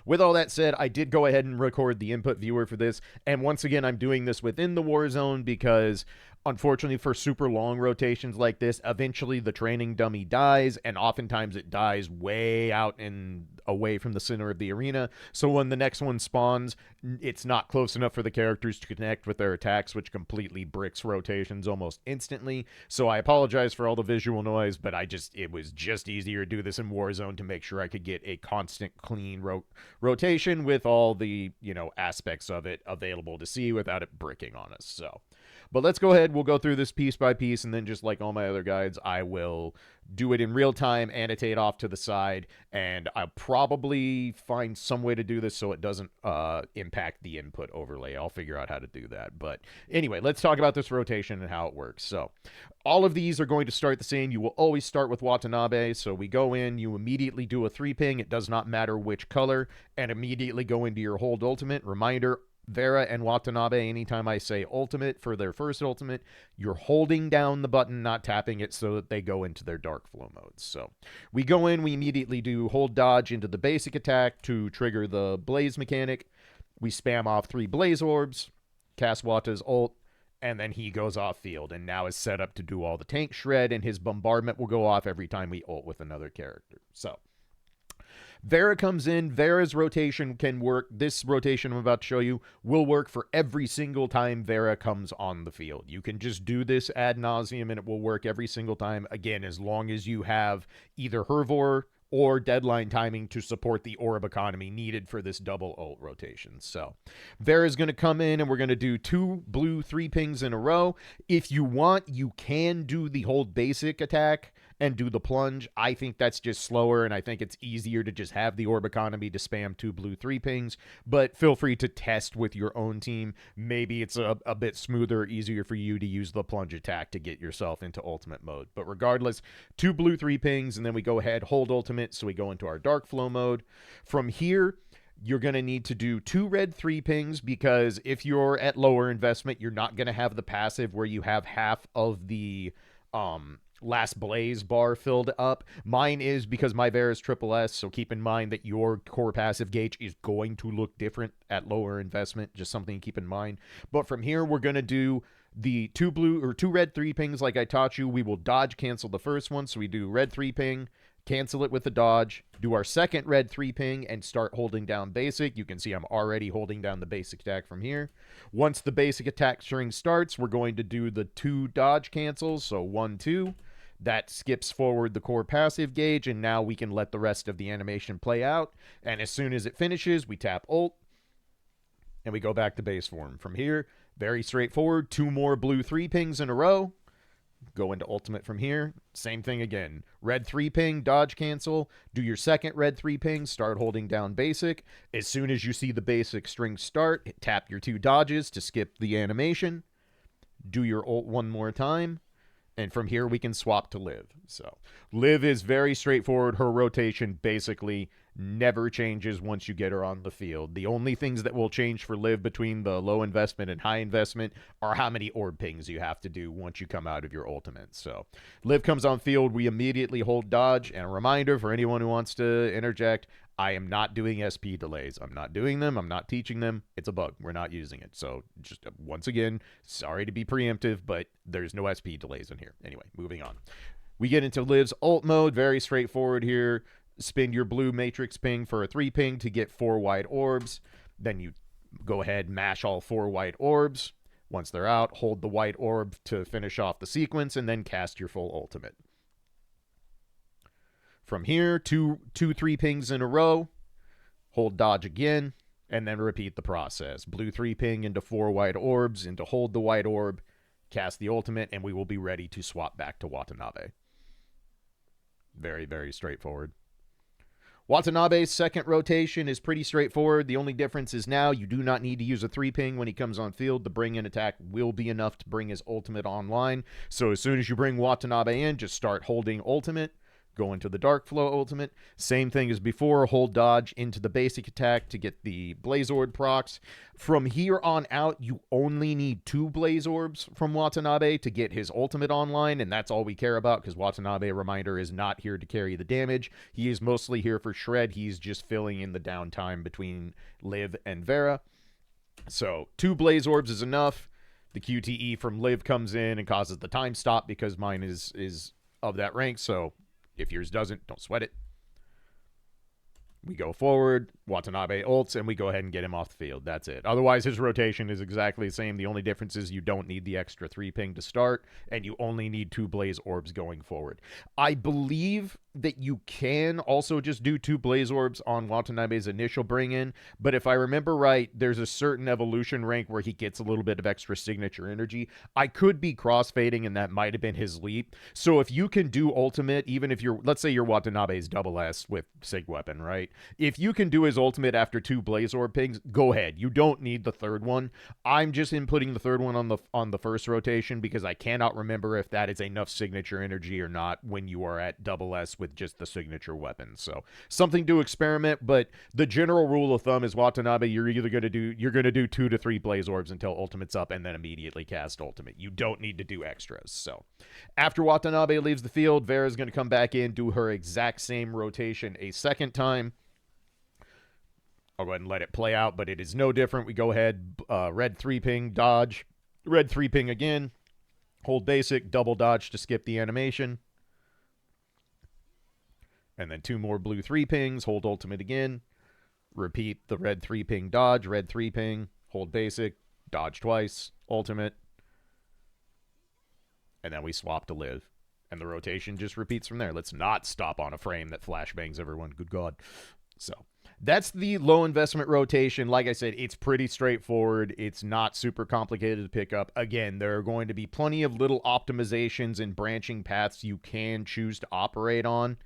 with all that said, I did go ahead and record the input viewer for this, and once again, I'm doing this within the Warzone because, unfortunately, for super long rotations like this, eventually the training dummy dies, and oftentimes it dies way out and away from the center of the arena, so when the next one spawns, it's not close enough for the characters to connect with their attacks, which completely bricks rotations almost instantly. So I apologize for all the visual noise, but it was just easier to do this in Warzone to make sure I could get a constant, clean rotation with all the, aspects of it available to see without it bricking on us. So, but let's go ahead. We'll go through this piece by piece, and then just like all my other guides, I will do it in real time, annotate off to the side, and I'll probably find some way to do this so it doesn't impact the input overlay. I'll figure out how to do that. But anyway, let's talk about this rotation and how it works. So all of these are going to start the same. You will always start with Watanabe. So we go in, you immediately do a 3-ping. It does not matter which color, and immediately go into your hold ultimate. Reminder, Vera and Watanabe, anytime I say ultimate for their first ultimate, you're holding down the button, not tapping it, so that they go into their Darkflow modes. So we go in, we immediately do hold dodge into the basic attack to trigger the blaze mechanic. We spam off 3 blaze orbs, cast Wata's ult, and then he goes off field and now is set up to do all the tank shred, and his bombardment will go off every time we ult with another character. So Vera comes in. Vera's rotation can work. This rotation I'm about to show you will work for every single time Vera comes on the field. You can just do this ad nauseum and it will work every single time. Again, as long as you have either Hervor or deadline timing to support the orb economy needed for this double ult rotation. So Vera's going to come in and we're going to do 2 blue 3-pings in a row. If you want, you can do the hold basic attack and do the plunge. I think that's just slower, and I think it's easier to just have the orb economy to spam 2 blue 3-pings, but feel free to test with your own team. Maybe it's a bit smoother, easier for you to use the plunge attack to get yourself into ultimate mode. But regardless, 2 blue 3-pings, and then we go ahead, hold ultimate, so we go into our Darkflow mode. From here, you're going to need to do 2 red 3-pings, because if you're at lower investment, you're not going to have the passive where you have half of the last blaze bar filled up. Mine is because my Vera is triple S, so keep in mind that your core passive gauge is going to look different at lower investment. Just something to keep in mind. But from here, we're going to do the 2 red 3-pings like I taught you. We will dodge cancel the first one, so we do red 3-ping, cancel it with the dodge, do our second red 3-ping, and start holding down basic. You can see I'm already holding down the basic attack from here. Once the basic attack string starts, we're going to do the 2 dodge cancels, so 1, 2. That skips forward the core passive gauge, and now we can let the rest of the animation play out. And as soon as it finishes, we tap ult, and we go back to base form. From here, very straightforward, 2 more blue 3-pings in a row. Go into ultimate from here. Same thing again. Red 3-ping, dodge cancel. Do your second red 3-ping, start holding down basic. As soon as you see the basic string start, tap your 2 dodges to skip the animation. Do your ult 1 more time. And from here, we can swap to Liv. So Liv is very straightforward. Her rotation basically never changes once you get her on the field. The only things that will change for Liv between the low investment and high investment are how many orb pings you have to do once you come out of your ultimate. So Liv comes on field, we immediately hold dodge. And a reminder for anyone who wants to interject, I am not doing SP delays. I'm not doing them. I'm not teaching them. It's a bug. We're not using it. So just once again, sorry to be preemptive, but there's no SP delays in here. Anyway, moving on. We get into Liv's ult mode. Very straightforward here. Spin your blue matrix ping for a 3-ping to get 4 white orbs. Then you go ahead, mash all 4 white orbs. Once they're out, hold the white orb to finish off the sequence, and then cast your full ultimate. From here, 2 3-pings in a row, hold dodge again, and then repeat the process. Blue 3-ping into 4 white orbs, into hold the white orb, cast the ultimate, and we will be ready to swap back to Watanabe. Very, very straightforward. Watanabe's second rotation is pretty straightforward. The only difference is now you do not need to use a 3-ping when he comes on field. The bring-in attack will be enough to bring his ultimate online. So as soon as you bring Watanabe in, just start holding ultimate. Go into the Darkflow ultimate. Same thing as before. Hold dodge into the basic attack to get the Blaze Orb procs. From here on out, you only need 2 Blaze Orbs from Watanabe to get his ultimate online, and that's all we care about because Watanabe, reminder, is not here to carry the damage. He is mostly here for shred. He's just filling in the downtime between Liv and Vera. So 2 Blaze Orbs is enough. The QTE from Liv comes in and causes the time stop because mine is of that rank, so if yours doesn't, don't sweat it. We go forward, Watanabe ults, and we go ahead and get him off the field. That's it. Otherwise, his rotation is exactly the same. The only difference is you don't need the extra 3-ping to start, and you only need 2 Blaze Orbs going forward. I believe that you can also just do 2 Blaze Orbs on Watanabe's initial bring-in, but if I remember right, there's a certain evolution rank where he gets a little bit of extra signature energy. I could be crossfading, and that might have been his leap. So if you can do ultimate, even if you're, let's say your Watanabe's double S with Sig Weapon, right? If you can do his ultimate after 2 Blaze Orb pings, go ahead. You don't need the third one. I'm just inputting the third one on the first rotation because I cannot remember if that is enough signature energy or not when you are at double S with just the signature weapon. So something to experiment, but the general rule of thumb is Watanabe, you're going to do 2 to 3 Blaze Orbs until ultimate's up and then immediately cast ultimate. You don't need to do extras. So after Watanabe leaves the field, Vera's going to come back in, do her exact same rotation a second time. I'll go ahead and let it play out, but it is no different. We go ahead, red 3-ping, dodge, red 3-ping again, hold basic, double dodge to skip the animation, and then 2 more blue 3-pings, hold ultimate again, repeat the red 3-ping dodge, red 3-ping, hold basic, dodge twice, ultimate, and then we swap to Liv. And the rotation just repeats from there. Let's not stop on a frame that flashbangs everyone. Good God. So that's the low investment rotation. Like I said, it's pretty straightforward. It's not super complicated to pick up. Again, there are going to be plenty of little optimizations and branching paths you can choose to operate on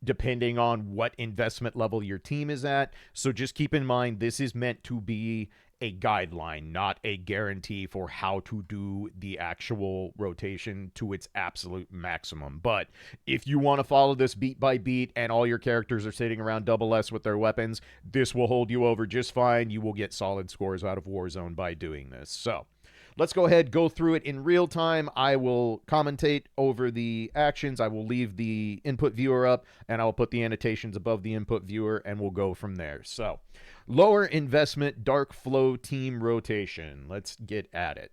depending on what investment level your team is at. So just keep in mind, this is meant to be a guideline, not a guarantee for how to do the actual rotation to its absolute maximum. But if you want to follow this beat by beat and all your characters are sitting around double S with their weapons, this will hold you over just fine. You will get solid scores out of Warzone by doing this. So let's go ahead, go through it in real time. I will commentate over the actions. I will leave the input viewer up, and I'll put the annotations above the input viewer, and we'll go from there. So, lower investment Darkflow team rotation. Let's get at it.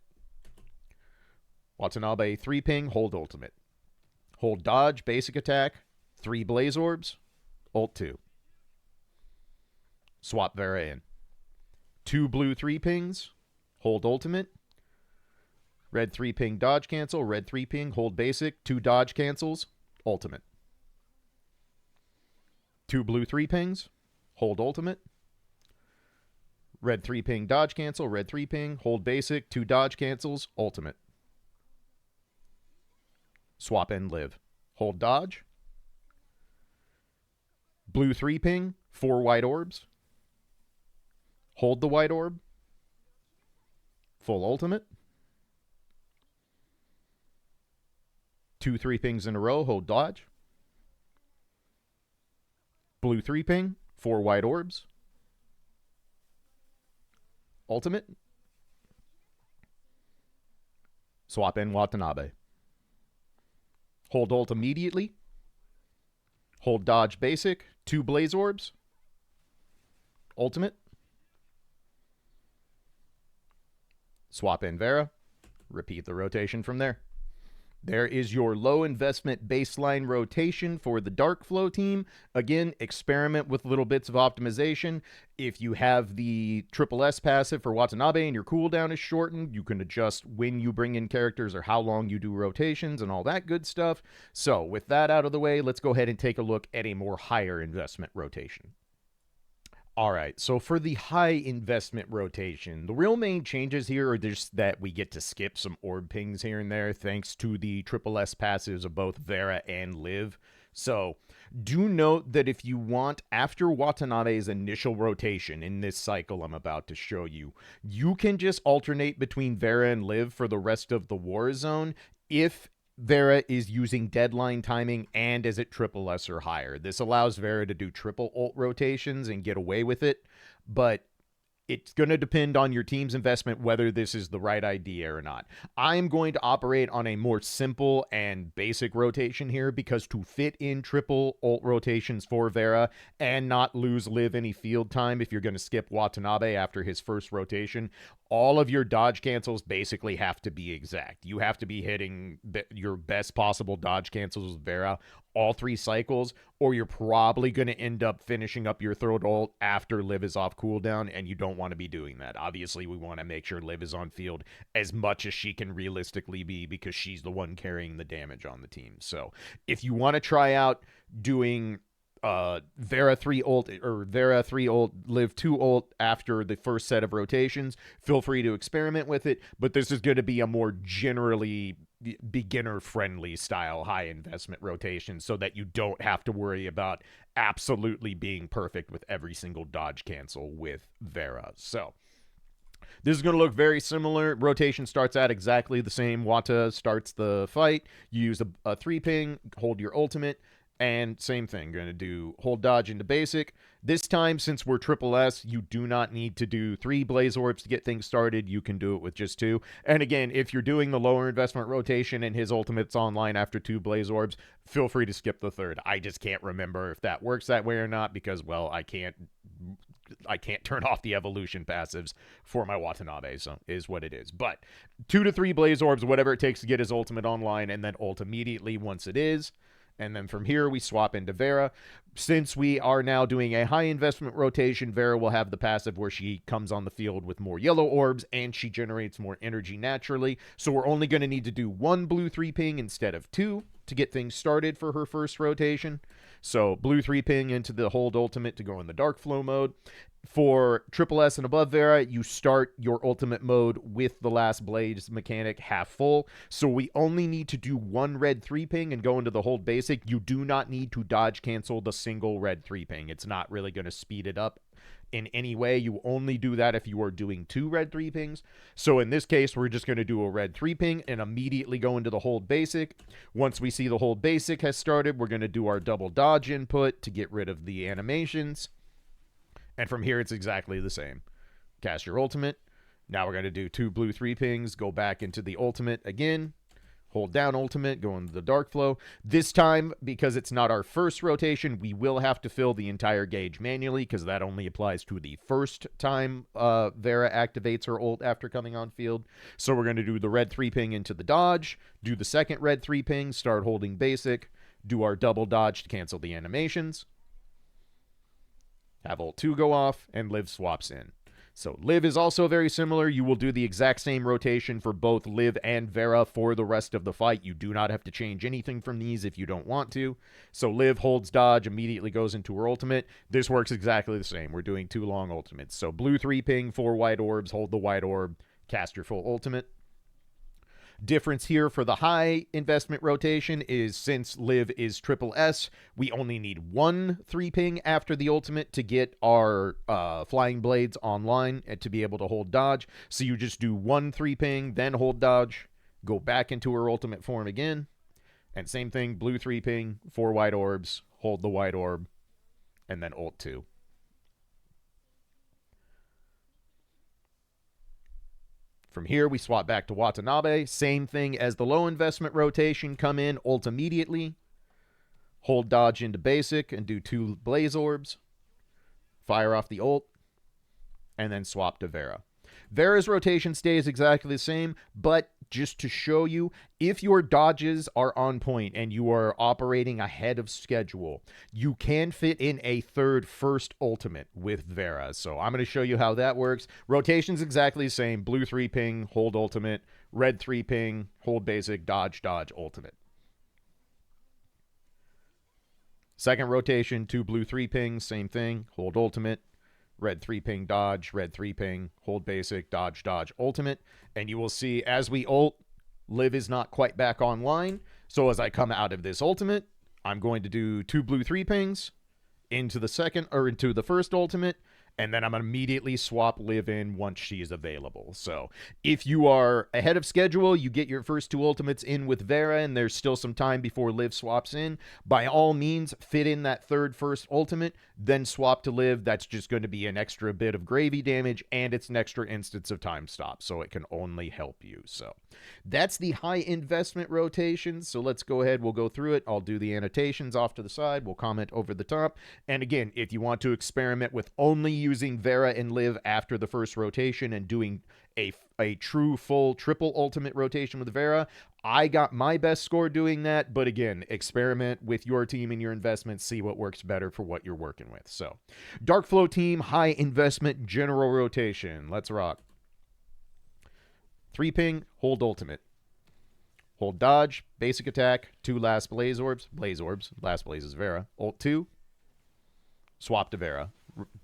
Watanabe 3-ping, hold ultimate. Hold dodge, basic attack, 3 Blaze Orbs, ult 2. Swap Vera in. 2 blue 3-pings, hold ultimate. Red 3-ping, dodge cancel. Red 3-ping, hold basic. 2 dodge cancels, ultimate. 2 blue 3-pings, hold ultimate. Red 3-ping, dodge cancel. Red 3-ping, hold basic. 2 dodge cancels, ultimate. Swap in Liv. Hold dodge. Blue 3-ping, 4 white orbs. Hold the white orb. Full ultimate. 2 3-pings in a row, hold dodge. Blue 3-ping, 4 white orbs. Ultimate. Swap in Watanabe. Hold ult immediately. Hold dodge basic, 2 Blaze Orbs. Ultimate. Swap in Vera. Repeat the rotation from there. There is your low investment baseline rotation for the Darkflow team. Again, experiment with little bits of optimization. If you have the triple S passive for Watanabe and your cooldown is shortened, you can adjust when you bring in characters or how long you do rotations and all that good stuff. So with that out of the way, let's go ahead and take a look at a more higher investment rotation. All right, so for the high investment rotation, the real main changes here are just that we get to skip some orb pings here and there thanks to the triple S passives of both Vera and Liv. So do note that if you want, after Watanabe's initial rotation in this cycle I'm about to show you, you can just alternate between Vera and Liv for the rest of the Warzone if Vera is using deadline timing and is at triple S or higher. This allows Vera to do triple ult rotations and get away with it, but it's going to depend on your team's investment whether this is the right idea or not. I'm going to operate on a more simple and basic rotation here because to fit in triple ult rotations for Vera and not lose Liv any field time if you're going to skip Watanabe after his first rotation, all of your dodge cancels basically have to be exact. You have to be hitting your best possible dodge cancels with Vera all 3 cycles, or you're probably going to end up finishing up your third ult after Liv is off cooldown, and you don't want to be doing that. Obviously, we want to make sure Liv is on field as much as she can realistically be because she's the one carrying the damage on the team. So if you want to try out doing Vera 3 ult or Vera 3 ult, Liv 2 ult after the first set of rotations, feel free to experiment with it, but this is going to be a more generally beginner friendly style high investment rotation so that you don't have to worry about absolutely being perfect with every single dodge cancel with Vera. So this is going to look very similar. Rotation starts out exactly the same. Wata starts the fight. You use a 3 ping, hold your ultimate, and same thing. Going to do hold dodge into basic. This time, since we're triple S, you do not need to do 3 blaze orbs to get things started. You can do it with just 2. And again, if you're doing the lower investment rotation and his ultimate's online after 2 blaze orbs, feel free to skip the 3rd. I just can't remember if that works that way or not because, well, I can't turn off the evolution passives for my Watanabe, so is what it is. But 2 to 3 blaze orbs, whatever it takes to get his ultimate online, and then ult immediately once it is. And then from here, we swap into Vera. Since we are now doing a high investment rotation, Vera will have the passive where she comes on the field with more yellow orbs and she generates more energy naturally. So we're only going to need to do 1 blue 3 ping instead of 2 to get things started for her first rotation. So blue 3 ping into the hold ultimate to go in the Darkflow mode. For triple S and above Vera, you start your ultimate mode with the last blaze mechanic half full. So we only need to do 1 red 3 ping and go into the hold basic. You do not need to dodge cancel the single red 3 ping. It's not really going to speed it up in any way. You only do that if you are doing 2 red 3 pings. So in this case, we're just going to do a red 3 ping and immediately go into the hold basic. Once we see the hold basic has started, we're going to do our double dodge input to get rid of the animations. And from here, it's exactly the same. Cast your ultimate. Now we're going to do 2 blue 3 pings, go back into the ultimate again, hold down ultimate, go into the Darkflow. This time, because it's not our first rotation, we will have to fill the entire gauge manually because that only applies to the first time Vera activates her ult after coming on field. So we're going to do the red 3 ping into the dodge, do the second red 3 ping, start holding basic, do our double dodge to cancel the animations. Have ult 2 go off, and Liv swaps in. So Liv is also very similar. You will do the exact same rotation for both Liv and Vera for the rest of the fight. You do not have to change anything from these if you don't want to. So Liv holds dodge, immediately goes into her ultimate. This works exactly the same. We're doing 2 long ultimates. So blue 3 ping, 4 white orbs, hold the white orb, cast your full ultimate. Difference here for the high investment rotation is since Liv is triple S, we only need 1 3 ping after the ultimate to get our flying blades online and to be able to hold dodge. So you just do 1 3 ping, then hold dodge, go back into her ultimate form again, and same thing, blue 3 ping, 4 white orbs, hold the white orb, and then ult 2. From here, we swap back to Watanabe. Same thing as the low investment rotation. Come in, ult immediately. Hold dodge into basic and do 2 blaze orbs. Fire off the ult. And then swap to Vera. Vera's rotation stays exactly the same, but just to show you, if your dodges are on point and you are operating ahead of schedule, you can fit in a third first ultimate with Vera. So I'm going to show you how that works. Rotation's exactly the same. Blue 3 ping, hold ultimate. Red 3 ping, hold basic, dodge, dodge, ultimate. Second rotation, 2 blue 3 pings, same thing. Hold ultimate. Red 3 ping, dodge, red 3 ping, hold basic, dodge, dodge, ultimate. And you will see as we ult, Liv is not quite back online. So as I come out of this ultimate, I'm going to do 2 blue 3 pings into the second, or into the first ultimate, and then I'm going to immediately swap Liv in once she is available. So if you are ahead of schedule, you get your first 2 ultimates in with Vera, and there's still some time before Liv swaps in. By all means, fit in that first ultimate, then swap to Liv. That's just going to be an extra bit of gravy damage, and it's an extra instance of time stop, so it can only help you. So that's the high investment rotations. So let's go ahead. We'll go through it. I'll do the annotations off to the side. We'll comment over the top. And again, if you want to experiment with only using Vera and Liv after the first rotation and doing a true full triple ultimate rotation with Vera, I got my best score doing that. But again, experiment with your team and your investments, see what works better for what you're working with. So Darkflow team, high investment general rotation. Let's rock. 3 ping, hold ultimate. Hold dodge, basic attack, 2 last blaze orbs. Blaze orbs, last blaze is Vera. Ult 2, swap to Vera.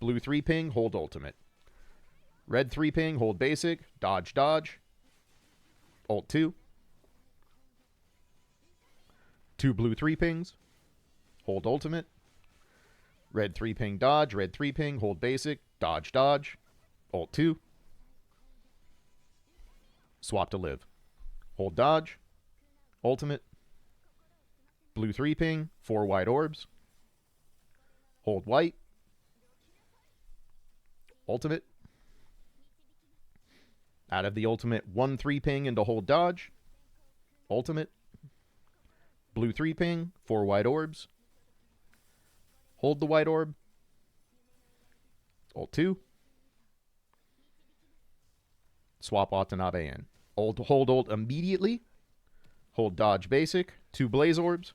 Blue 3 ping, hold ultimate. Red 3 ping, hold basic, dodge, dodge. Ult 2. 2 blue 3 pings, hold ultimate. Red 3 ping, dodge, red 3 ping, hold basic, dodge, dodge. Ult 2. Swap to Liv. Hold dodge, ultimate. Blue 3 ping, 4 white orbs. Hold white. Ultimate. Out of the ultimate, 1 3 ping into hold dodge. Ultimate. Blue 3 ping, 4 white orbs. Hold the white orb. Ult 2. Swap Watanabe in. Hold ult immediately. Hold dodge basic. 2 blaze orbs.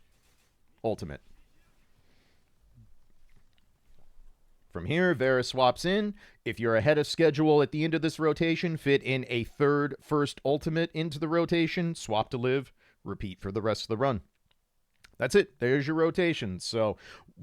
Ultimate. From here, Vera swaps in. If you're ahead of schedule at the end of this rotation, fit in a third first ultimate into the rotation, swap to Liv, repeat for the rest of the run. That's it. There's your rotation. So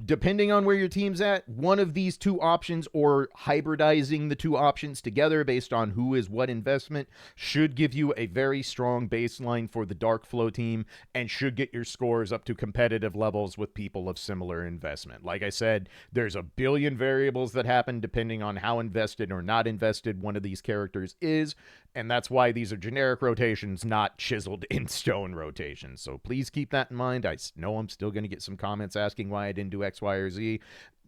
depending on where your team's at, one of these 2 options or hybridizing the 2 options together based on who is what investment should give you a very strong baseline for the Darkflow team and should get your scores up to competitive levels with people of similar investment. Like I said, there's a billion variables that happen depending on how invested or not invested one of these characters is, and that's why these are generic rotations, not chiseled in stone rotations. So please keep that in mind. I know I'm still going to get some comments asking why I didn't do X, Y, or Z.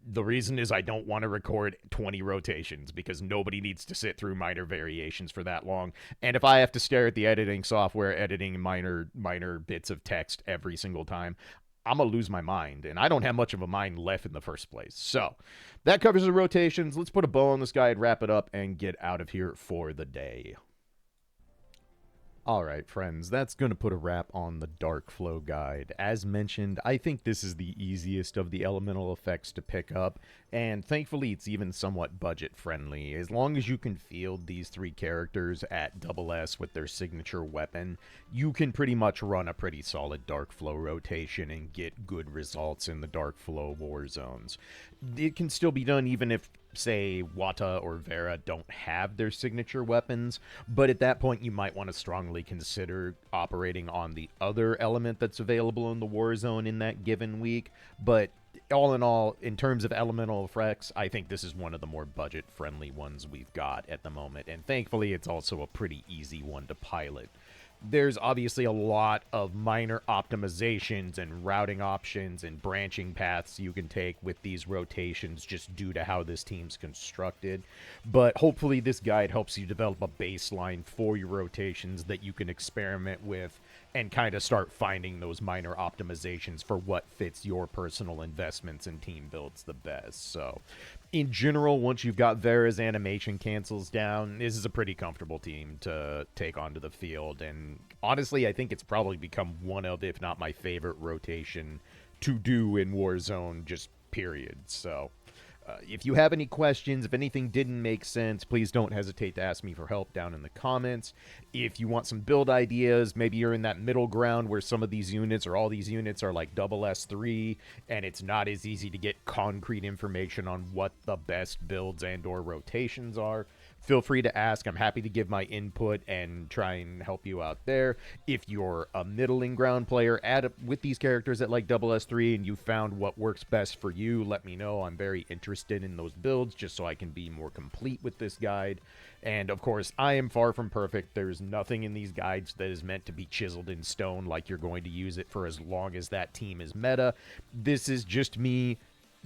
The reason is I don't want to record 20 rotations because nobody needs to sit through minor variations for that long. And if I have to stare at the editing software, editing minor bits of text every single time, I'm going to lose my mind. And I don't have much of a mind left in the first place. So that covers the rotations. Let's put a bow on this guy and wrap it up and get out of here for the day. Alright friends, that's going to put a wrap on the Darkflow guide. As mentioned, I think this is the easiest of the elemental effects to pick up, and thankfully it's even somewhat budget friendly. As long as you can field these 3 characters at SS with their signature weapon, you can pretty much run a pretty solid Darkflow rotation and get good results in the Darkflow Warzones. It can still be done even if, say, Wata or Vera don't have their signature weapons, but at that point you might want to strongly consider operating on the other element that's available in the Warzone in that given week. But all in all, in terms of elemental effects, I think this is one of the more budget-friendly ones we've got at the moment, and thankfully it's also a pretty easy one to pilot. There's obviously a lot of minor optimizations and routing options and branching paths you can take with these rotations just due to how this team's constructed. But hopefully this guide helps you develop a baseline for your rotations that you can experiment with and kind of start finding those minor optimizations for what fits your personal investments and team builds the best. So in general, once you've got Vera's animation cancels down, this is a pretty comfortable team to take onto the field. And honestly, I think it's probably become one of, if not my favorite rotation to do in Warzone, just period. So if you have any questions, if anything didn't make sense, please don't hesitate to ask me for help down in the comments. If you want some build ideas, maybe you're in that middle ground where some of these units or all these units are like SS3 and it's not as easy to get concrete information on what the best builds and or rotations are, feel free to ask. I'm happy to give my input and try and help you out there. If you're a middling ground player with these characters at like S3 and you found what works best for you, let me know. I'm very interested in those builds just so I can be more complete with this guide. And of course, I am far from perfect. There's nothing in these guides that is meant to be chiseled in stone, like you're going to use it for as long as that team is meta. This is just me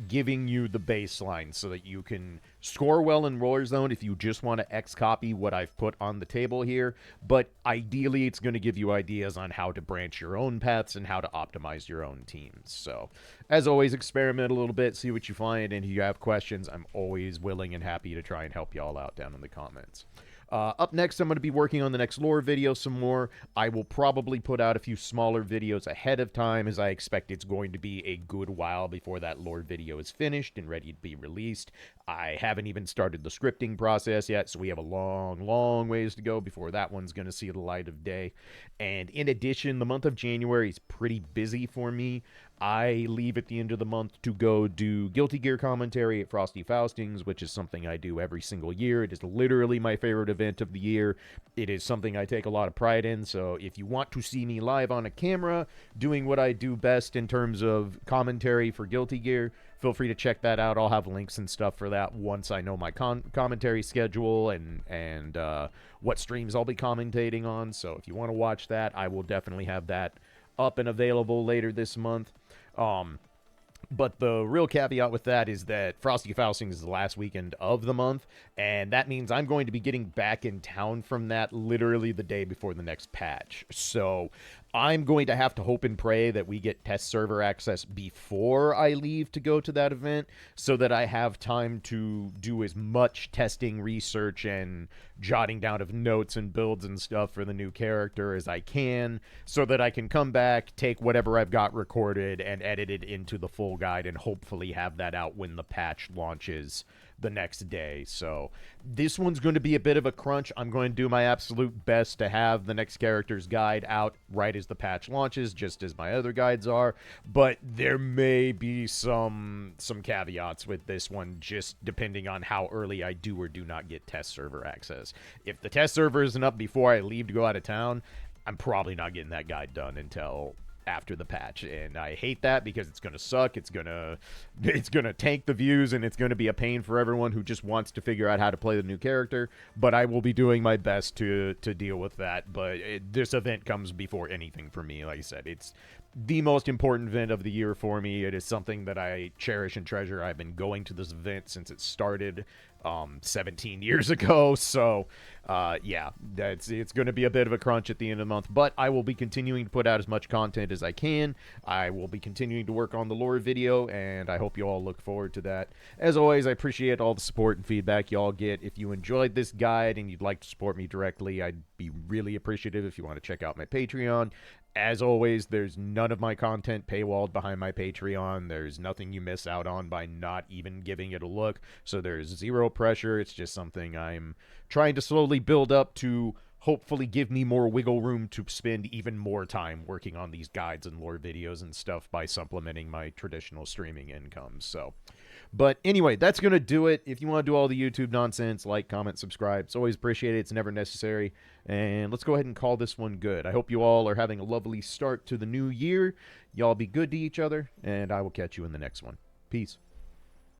giving you the baseline so that you can score well in Warzone if you just want to X-copy what I've put on the table here, but ideally it's going to give you ideas on how to branch your own paths and how to optimize your own teams. So, as always, experiment a little bit, see what you find, and if you have questions, I'm always willing and happy to try and help y'all out down in the comments. Up next, I'm going to be working on the next lore video some more. I will probably put out a few smaller videos ahead of time, as I expect it's going to be a good while before that lore video is finished and ready to be released. I haven't even started the scripting process yet, so we have a long, long ways to go before that one's going to see the light of day. And in addition, the month of January is pretty busy for me. I leave at the end of the month to go do Guilty Gear commentary at Frosty Faustings, which is something I do every single year. It is literally my favorite event of the year. It is something I take a lot of pride in, so if you want to see me live on a camera doing what I do best in terms of commentary for Guilty Gear, feel free to check that out. I'll have links and stuff for that once I know my commentary schedule and what streams I'll be commentating on. So if you want to watch that, I will definitely have that up and available later this month. But the real caveat with that is that Frosty Faustings is the last weekend of the month, and that means I'm going to be getting back in town from that literally the day before the next patch. So I'm going to have to hope and pray that we get test server access before I leave to go to that event so that I have time to do as much testing, research, and jotting down of notes and builds and stuff for the new character as I can, so that I can come back, take whatever I've got recorded, and edit it into the full guide and hopefully have that out when the patch launches the next day. So this one's going to be a bit of a crunch. I'm going to do my absolute best to have the next character's guide out right as the patch launches, just as my other guides are, but there may be some caveats with this one, just depending on how early I do or do not get test server access. If the test server isn't up before I leave to go out of town, I'm probably not getting that guide done until after the patch, and I hate that because it's gonna suck. It's gonna tank the views, and it's gonna be a pain for everyone who just wants to figure out how to play the new character. But I will be doing my best to deal with that. But this event comes before anything for me. Like I said, it's the most important event of the year for me. It is something that I cherish and treasure. I've been going to this event since it started 17 years ago. So yeah, it's going to be a bit of a crunch at the end of the month, but I will be continuing to put out as much content as I can. I will be continuing to work on the lore video, and I hope you all look forward to that. As always, I appreciate all the support and feedback you all get. If you enjoyed this guide and you'd like to support me directly, I'd be really appreciative if you want to check out my Patreon. As always, there's none of my content paywalled behind my Patreon. There's nothing you miss out on by not even giving it a look. So there's zero pressure. It's just something I'm trying to slowly build up to hopefully give me more wiggle room to spend even more time working on these guides and lore videos and stuff by supplementing my traditional streaming income. So, but anyway, that's going to do it. If you want to do all the YouTube nonsense, like, comment, subscribe. It's always appreciated. It's never necessary. And let's go ahead and call this one good. I hope you all are having a lovely start to the new year. Y'all be good to each other, and I will catch you in the next one. Peace.